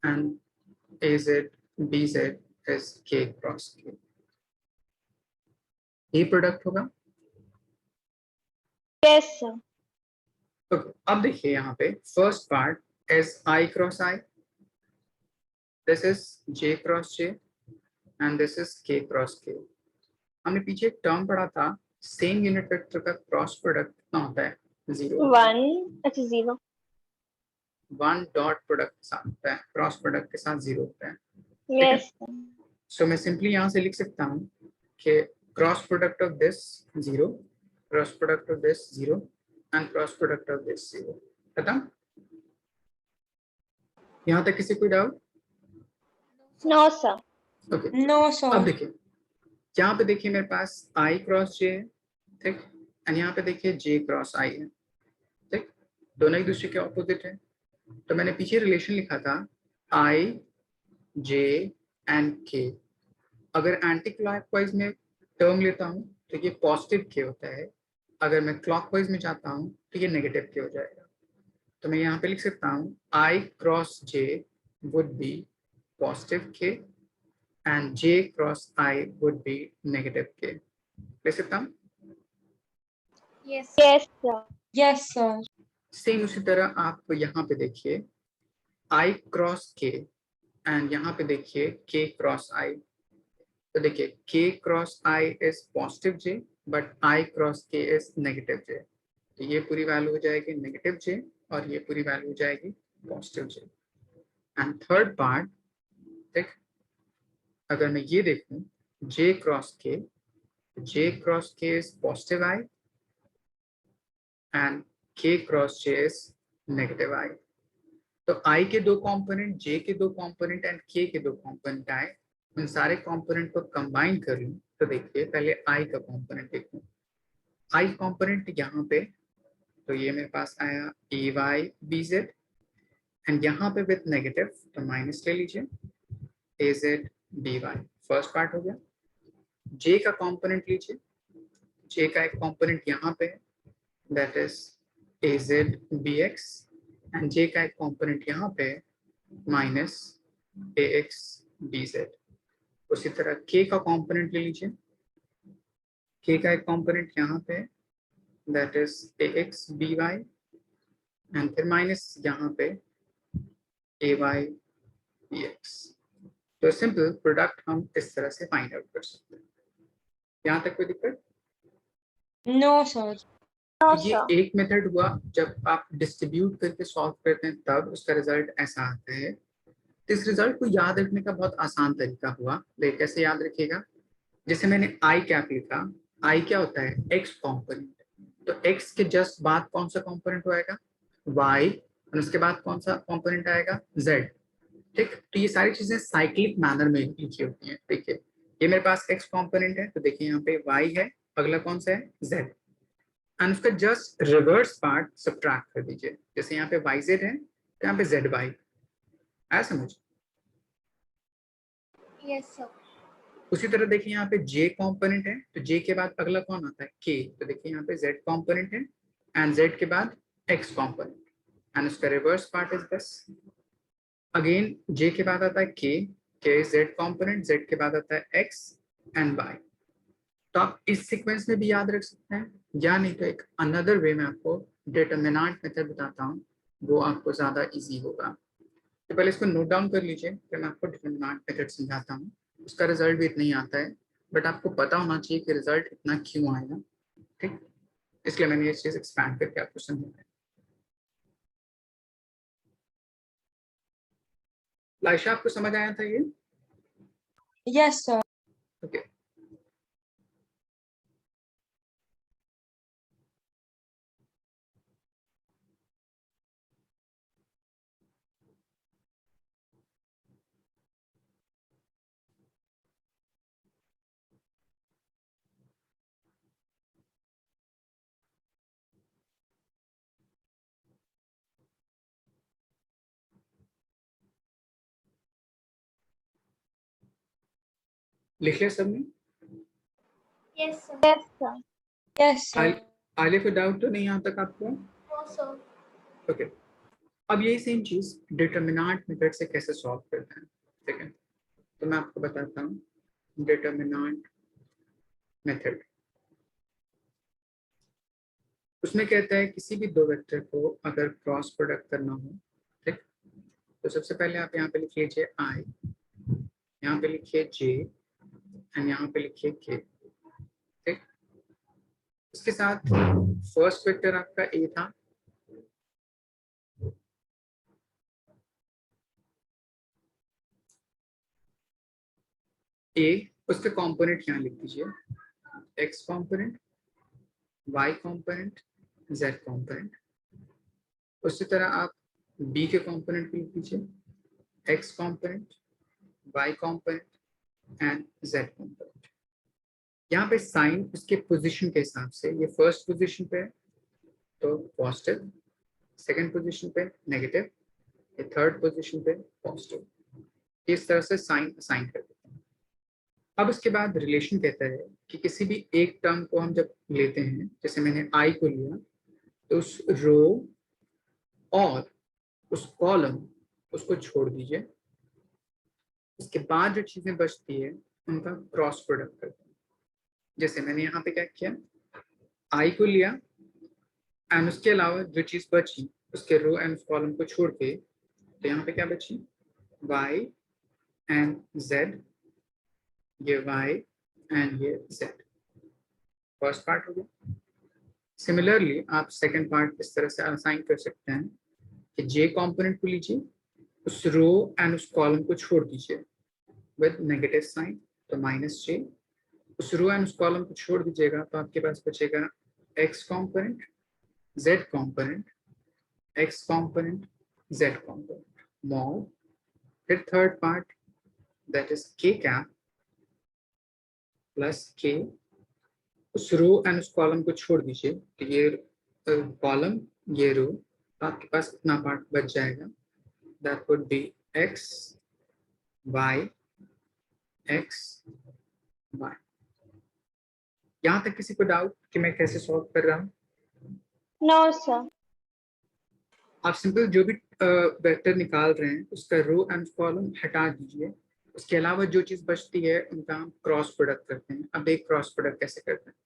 and az bz is k cross k। ये प्रोडक्ट होगा। Yes, sir. ओके, अब देखिए यहाँ पे first part is I cross I, this is j cross j and this is k cross k। हमने पीछे एक टर्म पढ़ा था, सेम यूनिट वेक्टर का क्रॉस प्रोडक्ट कितना होता है? 0। 1. अच्छा, 0. वन डॉट प्रोडक्ट के साथ होता है, क्रॉस प्रोडक्ट के साथ 0 होता है। Yes, sir. सो मैं सिंपली यहाँ से लिख सकता हूँ कि cross product of this 0, cross product of this 0 and cross product of this 0। खत्म? यहाँ तक किसी कोई doubt? No, sir. Okay, No, अब sir. देखिए यहाँ पे देखिए मेरे पास I क्रॉस J है, ठीक, एंड यहाँ पे देखिए J क्रॉस I है, ठीक, दोनों एक दूसरे के ऑपोजिट है। तो मैंने पीछे रिलेशन लिखा था I J एंड K। अगर एंटी क्लॉकवाइज में टर्म लेता हूँ तो ये पॉजिटिव K होता है, अगर मैं क्लॉकवाइज में जाता हूँ तो ये नेगेटिव K हो जाएगा। तो मैं यहाँ पे लिख सकता हूँ I cross J would be positive k and j cross I would be negative k. ले सकता हूँ? Yes. Yes, sir. Yes, sir. Same उसी तरह आप यहाँ पे देखिए I क्रॉस k एंड यहाँ पे देखिए k क्रॉस I. तो देखिए k cross I is positive j but I cross k is negative j. तो ये पूरी वैल्यू हो जाएगी नेगेटिव j और ये पूरी वैल्यू हो जाएगी positive j. And third part, देख अगर मैं ये देखूं j cross k is positive I and k cross j is negative I. तो I के दो कंपोनेंट, j के दो कंपोनेंट एंड k के दो कंपोनेंट आए. उन सारे कंपोनेंट को कंबाइन कर लूं तो देखिए पहले I का कंपोनेंट देखूं. I कंपोनेंट यहाँ पे, तो ये मेरे पास आया ay bz एंड यहाँ पे विथ नेगेटिव तो माइनस ले लीजिए az by. फर्स्ट पार्ट हो गया. j का कंपोनेंट लीजिए. j का एक कंपोनेंट यहाँ पे that is az bx and j का एक कंपोनेंट यहाँ पे माइनस ax bz. उसी तरह k का कंपोनेंट ले लीजिए. k का एक कंपोनेंट यहाँ पे that is ax by and फिर माइनस यहाँ पे ay bx. तो सिंपल प्रोडक्ट हम इस तरह से फाइंड आउट कर सकते हैं. यहाँ तक कोई दिक्कत? No, sir. No, ये sir. एक मेथड हुआ. जब आप डिस्ट्रीब्यूट करके सॉल्व करते हैं तब उसका रिजल्ट ऐसा आता है. इस रिजल्ट को याद रखने का बहुत आसान तरीका हुआ. लेकिन कैसे याद रखिएगा, जैसे मैंने आई कैप लिखा, आई क्या होता है एक्स कॉम्पोनेंट. तो एक्स के जस्ट बाद कौन सा कॉम्पोनेंट आएगा वाई और उसके बाद कौन सा कॉम्पोनेंट आएगा जेड. ठीक. तो ये सारी चीजें साइक्लिक मैनर में लिखी होती हैं. देखिए ये मेरे पास एक्स कॉम्पोनेंट है तो देखिए यहाँ पे वाई है, अगला कौन सा है जेड एंड उसका जस्ट रिवर्स पार्ट सब्ट्रैक्ट कर दीजिए. जैसे यहाँ पे वाई जेड है तो यहाँ पे जेड वाई. आया समझ? Yes, sir. उसी तरह देखिए यहाँ पे j कंपोनेंट है तो j के बाद अगला कौन आता है k. तो देखिए यहाँ पे z कंपोनेंट है एंड z के बाद x कंपोनेंट एंड उसका reverse part is this. Again j के बाद आता है k is z component, z के बाद आता है x एंड y. तो आप इस सीक्वेंस में भी याद रख सकते हैं या नहीं तो एक अनदर वे में आपको डिटरमिनेंट मेथड बताता हूँ, वो आपको ज्यादा इजी होगा. तो पहले इसको नोट डाउन कर लीजिए फिर मैं आपको डिटरमिनेंट मेथड समझाता हूँ. उसका रिजल्ट भी इतना ही आता है बट आपको पता होना चाहिए कि रिजल्ट इतना क्यों आएगा. ठीक, इसलिए मैंने ये चीज एक्सपैंड करके आपको समझाया. लाइशा आपको समझ आया था ये? Yes, sir. ओके. लिख लिया सबने? Yes, sir. Yes, sir. Yes, sir. आगे कोई डाउट तो नहीं यहाँ तक आपको? No, sir. ओके. अब यही सेम चीज डिटरमिनेंट मेथड से कैसे सॉल्व करते हैं. ठीक है, तो मैं आपको बताता हूँ डिटरमिनेंट मेथड. उसमें कहता है किसी भी दो वेक्टर को अगर क्रॉस प्रोडक्ट करना हो, ठीक, तो सबसे पहले आप यहाँ पे लिख लीजिए i, यहाँ पे लिखिए j एंड यहाँ पे लिखिए k. ठीक. इसके साथ फर्स्ट वेक्टर आपका a था, a उसके कंपोनेंट यहाँ लिख दीजिए x component, y component, z component. उसी तरह आप b के कंपोनेंट भी लिख दीजिए x component, y component and z component. यहाँ पे साइन उसके पोजीशन के हिसाब से, ये फर्स्ट पोजीशन पे है तो पॉजिटिव, सेकंड पोजीशन पे नेगेटिव, ये थर्ड पोजीशन पे पॉजिटिव. इस तरह से साइन असाइन कर देते हैं. अब उसके बाद रिलेशन कहता है कि किसी भी एक टर्म को हम जब लेते हैं, जैसे मैंने आई को लिया, तो उस रो और उस कॉलम उसको छोड़ दीजिए उसके बाद जो चीजें बचती है उनका क्रॉस प्रोडक्ट करते हैं। जैसे मैंने यहाँ पे क्या किया, आई को लिया एंड उसके अलावा जो चीज बची उसके रो एंड कॉलम को छोड़ के, तो यहाँ पे क्या बची, y एंड z, ये y एंड ये z, फर्स्ट पार्ट हो गया। सिमिलरली आप सेकंड पार्ट इस तरह से असाइन कर सकते हैं कि j कंपोनेंट को लीजिए, उस रो एंड उस कॉलम को छोड़ दीजिए विद नेगेटिव साइन, तो -j, उस रो एंड उस कॉलम को छोड़ दीजिएगा तो आपके पास बचेगा x component, z component, x component, z component, mod, फिर third part that is k cap plus k, उस रो एंड उस कॉलम को छोड़ दीजिए, तो ये कॉलम ये रो, तो आपके पास इतना पार्ट बच जाएगा, that would be x y x y। यहाँ तक किसी को डाउट कि मैं कैसे सॉल्व कर रहा हूँ? No sir. आप सिंपल जो भी वेक्टर निकाल रहे हैं उसका रो एंड कॉलम हटा दीजिए, उसके अलावा जो चीज बचती है उनका हम क्रॉस प्रोडक्ट करते हैं। अब एक क्रॉस प्रोडक्ट कैसे करते हैं,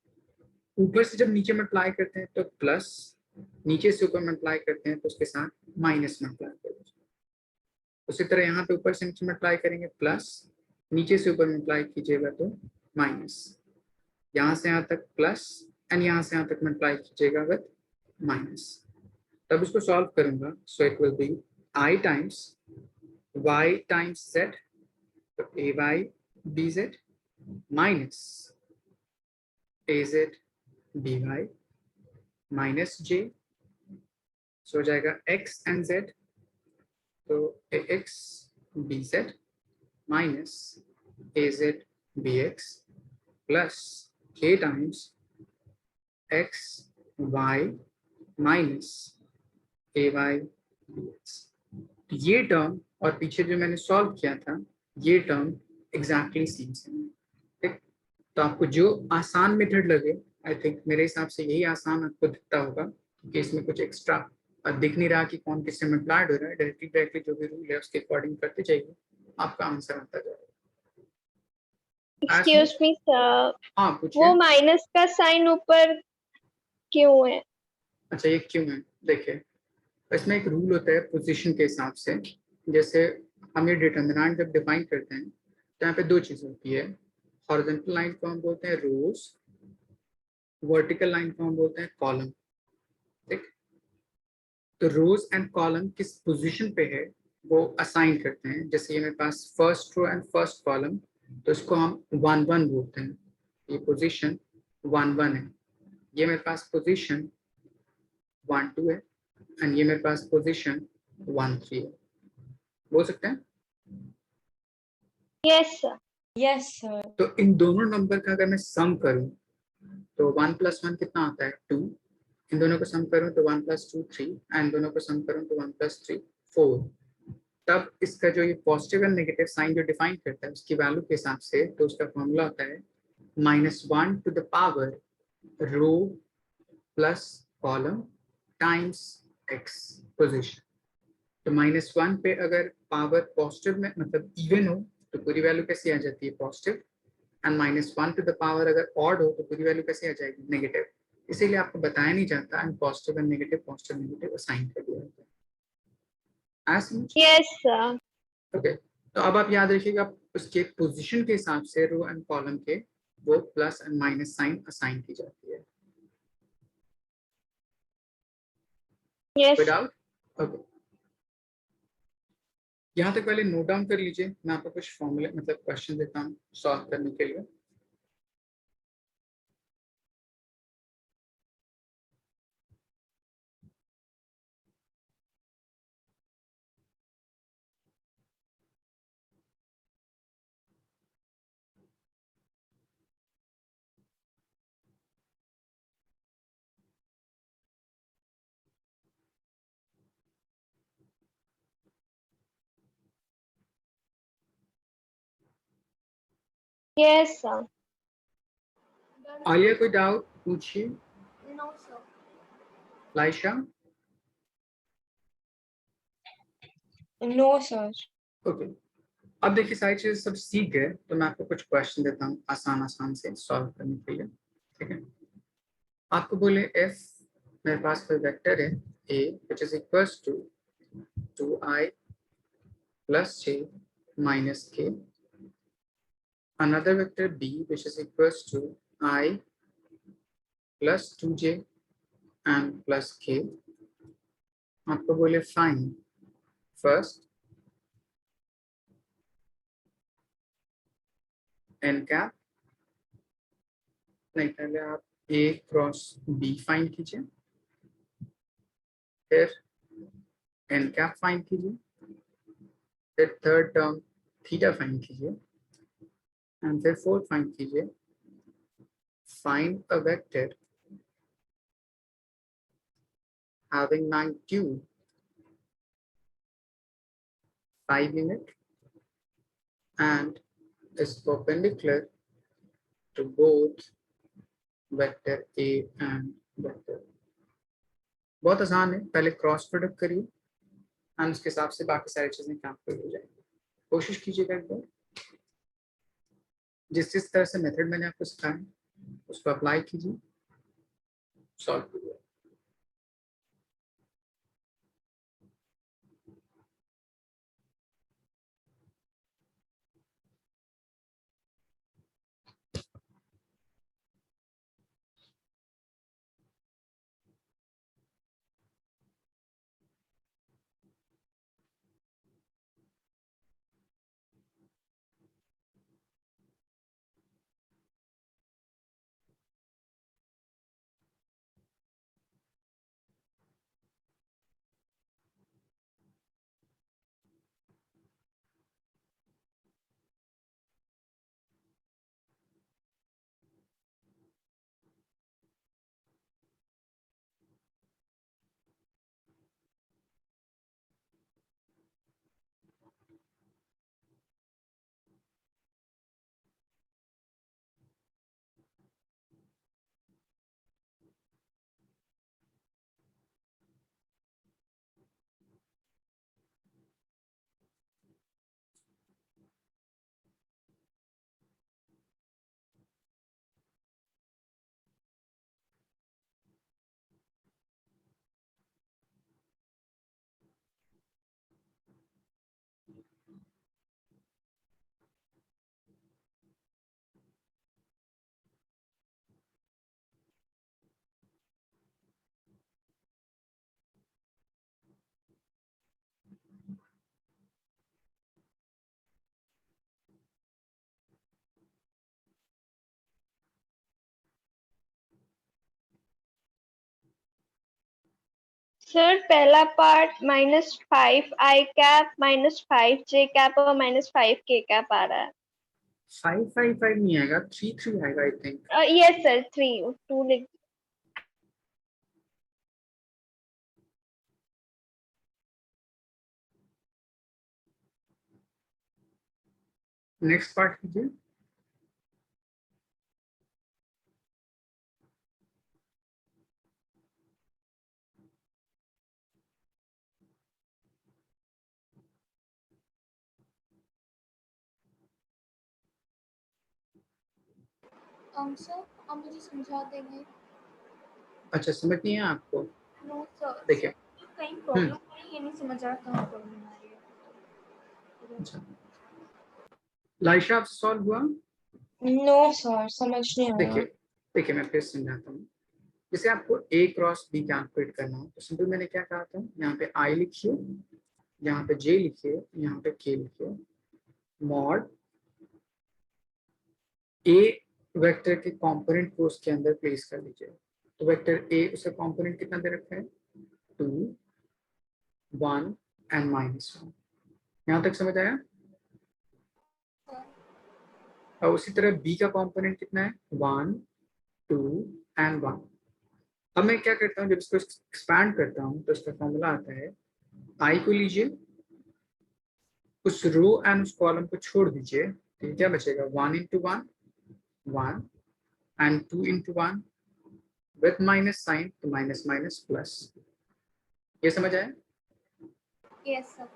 ऊपर से जब नीचे मल्टीप्लाई करते हैं तो प्लस, नीचे से ऊपर मल्टीप्लाई करते हैं तो उसके साथ माइनस मल्टीप्लाई करते हैं। उसी तरह यहाँ पे ऊपर से नीचे मल्टीप्लाई करेंगे प्लस, नीचे से ऊपर मल्टीप्लाई कीजिएगा तो माइनस, यहाँ से यहाँ तक प्लस एंड यहाँ से यहाँ तक मल्टीप्लाई कीजिएगा विद माइनस। तब इसको सॉल्व करूंगा, सो it will B i times y times z, तो ay bz minus az by minus j, सो हो जाएगा x एंड z, तो ax bz minus az bx plus k times x y minus ay dx। ये टर्म और पीछे जो मैंने सॉल्व किया था ये टर्म एग्जैक्टली सेम है, ठीक। तो आपको जो आसान मेथड लगे, आई थिंक मेरे हिसाब से यही आसान आपको दिखता होगा, क्योंकि इसमें कुछ एक्स्ट्रा दिख नहीं रहा कि कौन किससे मल्टीप्लाइड हो रहा है। डायरेक्टली जो भी रूल है उसके अकॉर्डिंग करते जाइए, आपका आंसर आता जाएगा। एक्सक्यूज मी सर, हाँ वो पूछिए। माइनस का साइन ऊपर क्यों है? अच्छा ये क्यों है, देखिए इसमें एक रूल होता है पोजीशन के हिसाब से। जैसे हम ये डिटर्मिनेंट जब डिफाइन करते हैं तो यहाँ पे दो चीज़ होती है, हॉरिजॉन्टल लाइन को हम बोलते हैं रोज, वर्टिकल लाइन को हम बोलते हैं कॉलम, ठीक। तो रोज एंड कॉलम किस पोजीशन पे है वो असाइन करते हैं। जैसे ये मेरे पास first row and first column, तो इसको हम 1 1 बोलते हैं, ये पोजीशन 1 1 है। ये मेरे पास पोजीशन 1 2 है एंड ये मेरे पास पोजीशन 1 3 है, बोल सकते हैं। Yes sir. Yes, sir. तो इन दोनों नंबर का अगर मैं सम करूं तो 1 + 1 कितना आता है 2, इन दोनों को सम करूं तो 1 + 2 3, एंड दोनों को सम करूं तो 1 + 3 4। तब इसका जो ये पॉजिटिव एंड नेगेटिव साइन जो डिफाइन करता है उसकी वैल्यू के हिसाब से, तो उसका फॉर्मूला होता है -1 to the power row plus column times x position. तो -1 पे अगर पावर पॉजिटिव में मतलब इवन हो तो पूरी वैल्यू कैसी आ जाती है positive, and -1 to the power अगर ऑड हो तो पूरी वैल्यू कैसे आ जाएगी नेगेटिव। इसीलिए आपको बताया नहीं जाता and positive and negative assign कर दिया जाता है। Yes sir. ओके, तो अब आप याद रखिएगा उसके पोजीशन के हिसाब से रो एंड कॉलम के वो plus and minus sign assign की जाती है। यस। विदाउट ओके, यहाँ तक पहले नोट डाउन कर लीजिए, मैं आपको कुछ फॉर्मूले मतलब क्वेश्चन देता हूँ सॉल्व करने के लिए। Yes sir. आलिया कोई डाउट पूछिए। No, sir. Laisha No, sir. Okay, अब देखिए सारी चीजें सब सीख गए, तो मैं आपको कुछ क्वेश्चन देता हूँ आसान आसान से सॉल्व करने के लिए। ठीक है, आपको बोले एफ, मेरे पास कोई वेक्टर है A which is equals to 2i plus j minus k, another vector b which is equals to I plus 2j and plus k. आपको बोले फाइंड फर्स्ट एन कैप, नहीं पहले आप ए क्रॉस बी फाइंड कीजिए, फिर एन कैप फाइंड कीजिए, फिर थर्ड टर्म थीटा फाइंड कीजिए, एंड फिर फोर्थ फाइंड कीजिए। Find a vector having magnitude 5 unit and is perpendicular to both vector A and vector। बहुत आसान है, पहले क्रॉस प्रोडक्ट करिए एंड उसके हिसाब से बाकी सारी चीजें कैलकुलेट हो जाएंगी। कोशिश कीजिएगा एक बार, जिस तरह से मेथड मैंने आपको सिखाया उसको अप्लाई कीजिए, सॉल्व कीजिए। सर पहला part -5i cap -5j cap और -5k कैप आ रहा है। 5 नहीं आएगा, 3 आएगा आई थिंक। यस सर, 2 लिख। नेक्स्ट पार्ट कीजिए। सर आप मुझे समझा देंगे? अच्छा, समझ नहीं है आपको? नो सर, देखिए, कहीं प्रॉब्लम हो रही है, ये नहीं समझ रहा कहाँ प्रॉब्लम आ रही है। अच्छा लाइशा आपसे सॉल्व हुआ? नो सर, समझ नहीं आया। देखिए देखिए मैं फिर समझाता हूँ। जैसे आपको ए क्रॉस बी कैलकुलेट करना हो तो सिंपल मैंने क्या कहा था, यहाँ पे आई लिखिए, यहाँ पे जे लिखिए, यहाँ पे के लिखिए, मॉड ए वेक्टर के कंपोनेंट को उसके अंदर प्लेस कर लीजिए। तो वेक्टर ए उसका कंपोनेंट कितना दे रखा है, 2 1 एंड -1। यहाँ तक समझ आया? और उसी तरह बी का कंपोनेंट कितना है, 1 2 एंड 1। अब मैं क्या करता हूँ, जब इसको एक्सपैंड करता हूँ तो इसका फॉर्मूला आता है, आई को लीजिए, उस रो एंड उस कॉलम को छोड़ दीजिए, तो क्या बचेगा, 1 into 1 1 and 2 into 1 with minus sign, तो माइनस माइनस प्लस। ये समझ आया? Yes sir.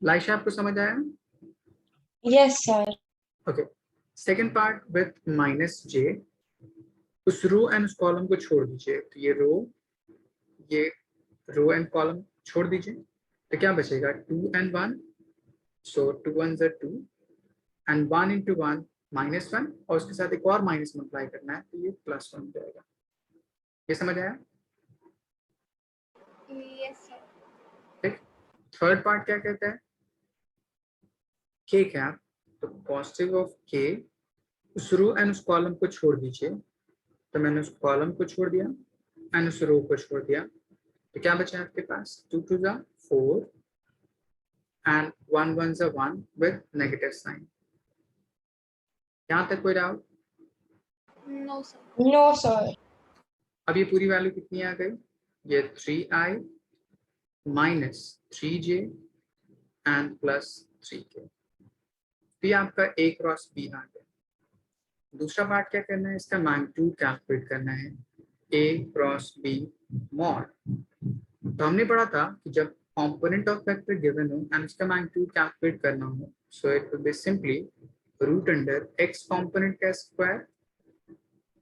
लाइशा आपको समझ आया? Yes, sir. Okay, second part with minus J, उस रो एंड उस कॉलम को छोड़ दीजिए, तो ये रो एंड कॉलम छोड़ दीजिए, तो क्या बचेगा 2 and 1, so 2 1s are 2 and 1 into 1 -1, और उसके साथ एक और माइनस मल्टीप्लाई करना है, तो ये +1 हो जाएगा। ये समझ आया? Yes, sir. ठीक। थर्ड पार्ट क्या कहता है, k कैप, तो पॉजिटिव ऑफ k, उस रो एंड उस कॉलम को छोड़ दीजिए, तो मैंने उस कॉलम को छोड़ दिया एंड उस रो को छोड़ दिया, तो क्या बचा आपके पास 2 2s are 4 and 1 1s are 1 with negative sign. यहाँ तक कोई doubt? No, sir. No, sir. अब ये पूरी वैल्यू कितनी आ गई, ये 3i minus 3j and plus 3k, तो ये आपका a क्रॉस b आ गया। दूसरा पार्ट क्या करना है, इसका मैग्नीट्यूड कैलकुलेट करना है, a क्रॉस b मॉड। तो हमने पढ़ा था कि जब कंपोनेंट ऑफ वेक्टर गिवन हो एंड उसका मैग्नीट्यूड कैलकुलेट करना हो, so it will be simply root under x component का स्क्वायर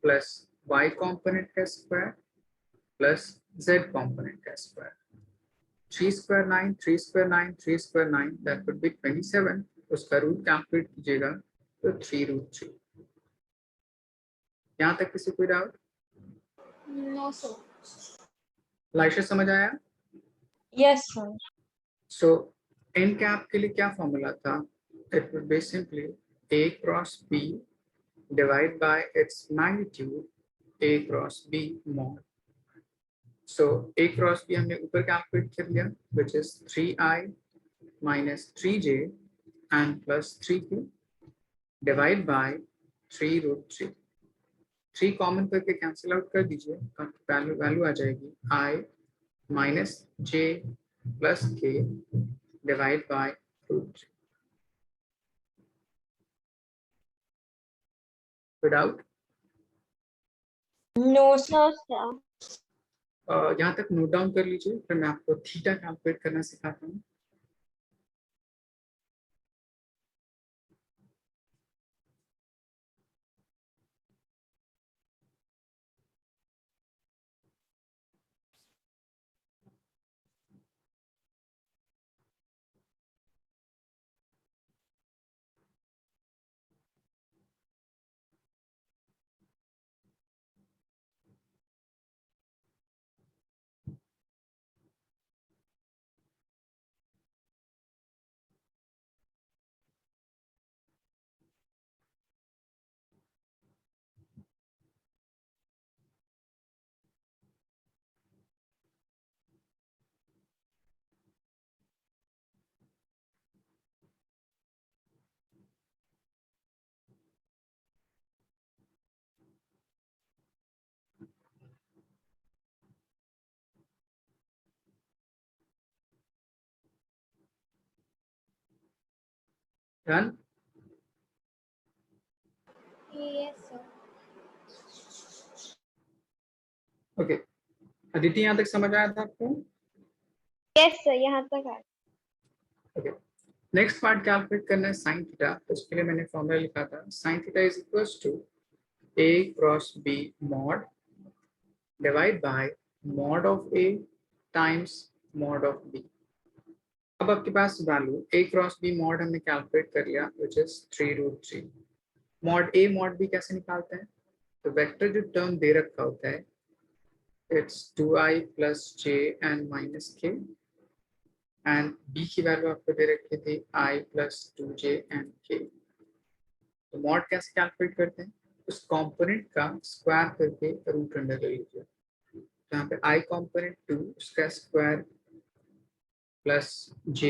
प्लस y कंपोनेंट का स्क्वायर प्लस z कंपोनेंट का square. 3 square 9, 3 square 9, 3 square 9, that would be 27, उसका रूट कैलकुलेट कीजिएगा तो 3√3। यहाँ तक किसी कोई डाउट? No, sir. लाइशा समझ आया? Yes, sir. सो एन कैप के लिए क्या फॉर्मूला था, it would be simply a cross b divide bye its magnitude a cross b mod. So a cross b हमने ऊपर कैलकुलेट कर लिया, which is 3i minus 3j and plus 3k divide by 3√3। 3 common करके कैंसिल आउट कर दीजिए, वैल्यू आ जाएगी i minus j plus k divide by √3। Without No, sir. No, sir. यहाँ तक नोट डाउन कर लीजिए, फिर मैं आपको थीटा कैलकुलेट करना सिखाता हूँ। Done? Yes, sir. Okay, Aditi यहाँ तक समझ आया था आपको? Yes, sir. यहाँ तक आ ओके, नेक्स्ट पार्ट कैलकुलेट करना है साइन थीटा, तो उसके लिए मैंने फॉर्मूला लिखा था, sine theta is equals to a cross b mod divide by mod of a times mod of b। अब आपके पास value a cross b mod हमने कैलकुलेट कर लिया, which is 3√3। Mod a mod b कैसे निकालते हैं, तो वेक्टर जो टर्म दे रखा होता है, it's 2i plus j and minus k, and b की वैल्यू आपको दे रखी थी i plus 2j and k। तो मॉड कैसे कैलकुलेट करते हैं, उस कंपोनेंट का स्क्वायर करके रूट अंडर ले लीजिए, तो यहाँ पे i कंपोनेंट 2 उसका स्क्वायर प्लस j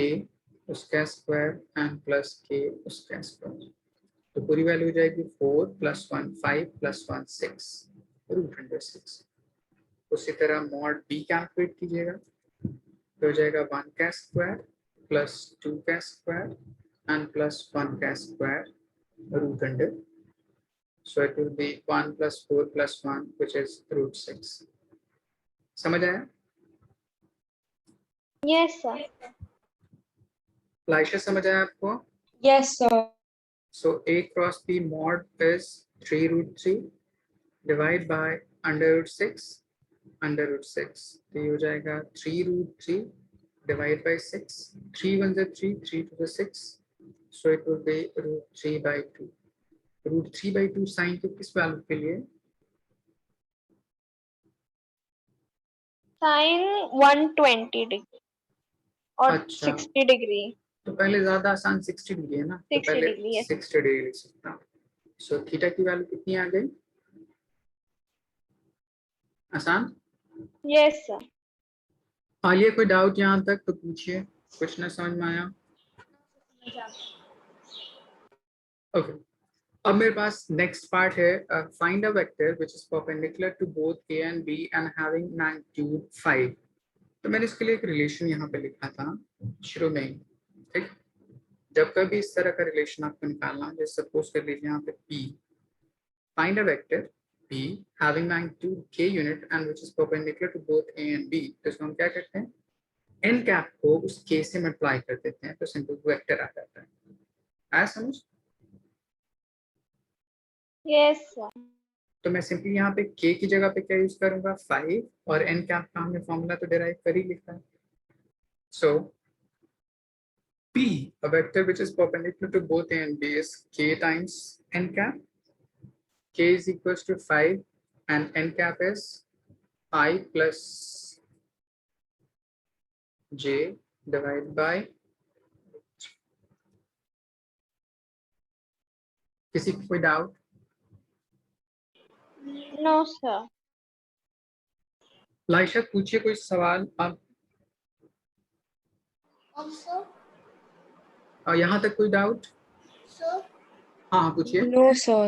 उसका स्क्वायर एंड प्लस k उसका स्क्वायर, तो पूरी वैल्यू हो जाएगी 4 + 1 5 + 1 6 रूट अंडर 6। उसी तरह मॉड b कैलकुलेट कीजिएगा, तो हो जाएगा 1 का स्क्वायर प्लस 2 का स्क्वायर एंड प्लस 1 का square root under, so it will be 1 + 4 + 1 which is √6। समझ आया? Yes, sir. लाइशा समझ आया आपको? Yes, sir. So A cross B mod is 3 root 3 divide by under root 6 under root 6. तो ये हो जाएगा 3 root 3 divide by 6. 3 1 is 3, 3 2 is 6. So it will be root 3 by 2. Root 3 by 2 sign के किस वैल्यू के लिए? Sin 120 degree और अच्छा। 60 degree. तो पहले ज्यादा आसान 60 डिग्री है ना, तो 60 पहले degree है. 60 डिग्री लिख सकता हूँ. सो थीटा की वैल्यू कितनी आ गई? आसान? Yes sir. आलिए कोई डाउट यहाँ तक तो पूछिए, कुछ ना समझ में आया? ओके, अब मेरे पास नेक्स्ट पार्ट है find a vector which is perpendicular to both a and b and having magnitude 5. तो मैंने इसके लिए एक रिलेशन यहाँ पे लिखा था शुरू में ही, ठीक? जब कभी इस तरह का रिलेशन आपको निकालना, जैसे सपोज कर लीजिए यहाँ पे p, find a vector p having magnitude k unit and which is perpendicular to both a and b. तो इसको हम क्या करते हैं, n कैप को उस k से मल्टीप्लाई कर देते हैं तो सिंपल वेक्टर आ जाता है. आया समझ? Yes sir. तो मैं सिंपली यहाँ पे k की जगह पे क्या यूज करूंगा, 5, और n कैप का हमने फॉर्मूला तो डिराइव कर ही लिखा है. सो p, a vector which is perpendicular to both a and b, is k times n cap. K is equals to 5 and n cap is I plus j divided by. किसी को कोई डाउट? No sir. लाइशा पूछिए कोई सवाल आप. Also, यहाँ तक कोई डाउट? sir, हाँ हाँ पूछिए. No, sir.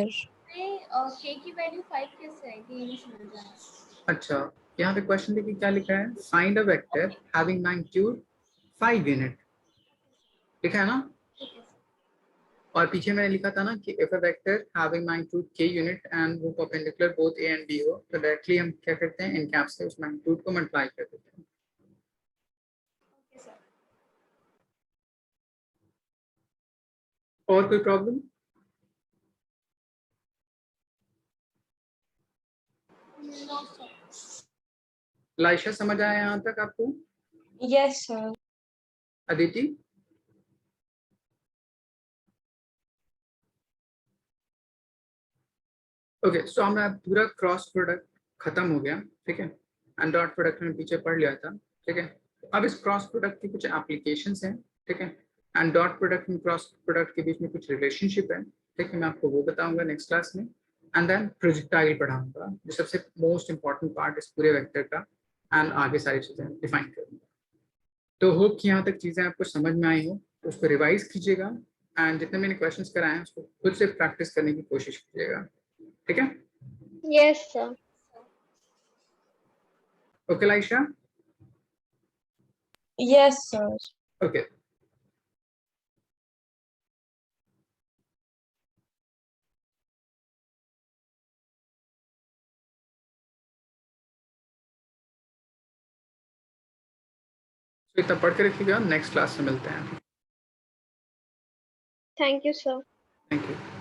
मैं k की वैल्यू 5 कैसे आएगी, ये नहीं समझ आया. अच्छा, यहाँ पे क्वेश्चन देखिए क्या लिखा है, find a vector having magnitude 5 unit लिखा है ना, ठीक है सर. और पीछे मैंने लिखा था ना कि if a vector having magnitude k unit and वो perpendicular both a and b हो, तो डायरेक्टली हम क्या करते हैं, इन कैप से उस मैग्नीट्यूड को मल्टीप्लाई कर देते हैं. Okay sir. और कोई प्रॉब्लम? No sir. लाइशा समझ आया यहाँ तक आपको? Yes, sir. अदिति? ओके, सो हमारा पूरा क्रॉस प्रोडक्ट खत्म हो गया, ठीक है, एंड डॉट प्रोडक्ट हमने पीछे पढ़ लिया था, ठीक है. अब इस क्रॉस प्रोडक्ट की कुछ एप्लीकेशंस हैं, ठीक है, एंड डॉट प्रोडक्ट में क्रॉस प्रोडक्ट के बीच में कुछ रिलेशनशिप है, ठीक है, मैं आपको वो बताऊंगा नेक्स्ट क्लास में. एंड देन प्रोजेक्टाइल पढ़ाऊंगा, जो सबसे मोस्ट इंपॉर्टेंट पार्ट इस पूरे वेक्टर का, एंड आगे सारी चीजें डिफाइन करूंगा. तो होप कि यहाँ तक चीजें आपको समझ में आई हो, तो उसको रिवाइज कीजिएगा एंड जितने मैंने क्वेश्चंस कराए हैं उसको खुद से प्रैक्टिस करने की कोशिश कीजिएगा, ठीक है. Yes sir. Okay Laisha? Yes, sir. Okay. तो इतना पढ़ के रखिएगा, नेक्स्ट क्लास में मिलते हैं. Thank you sir. Thank you.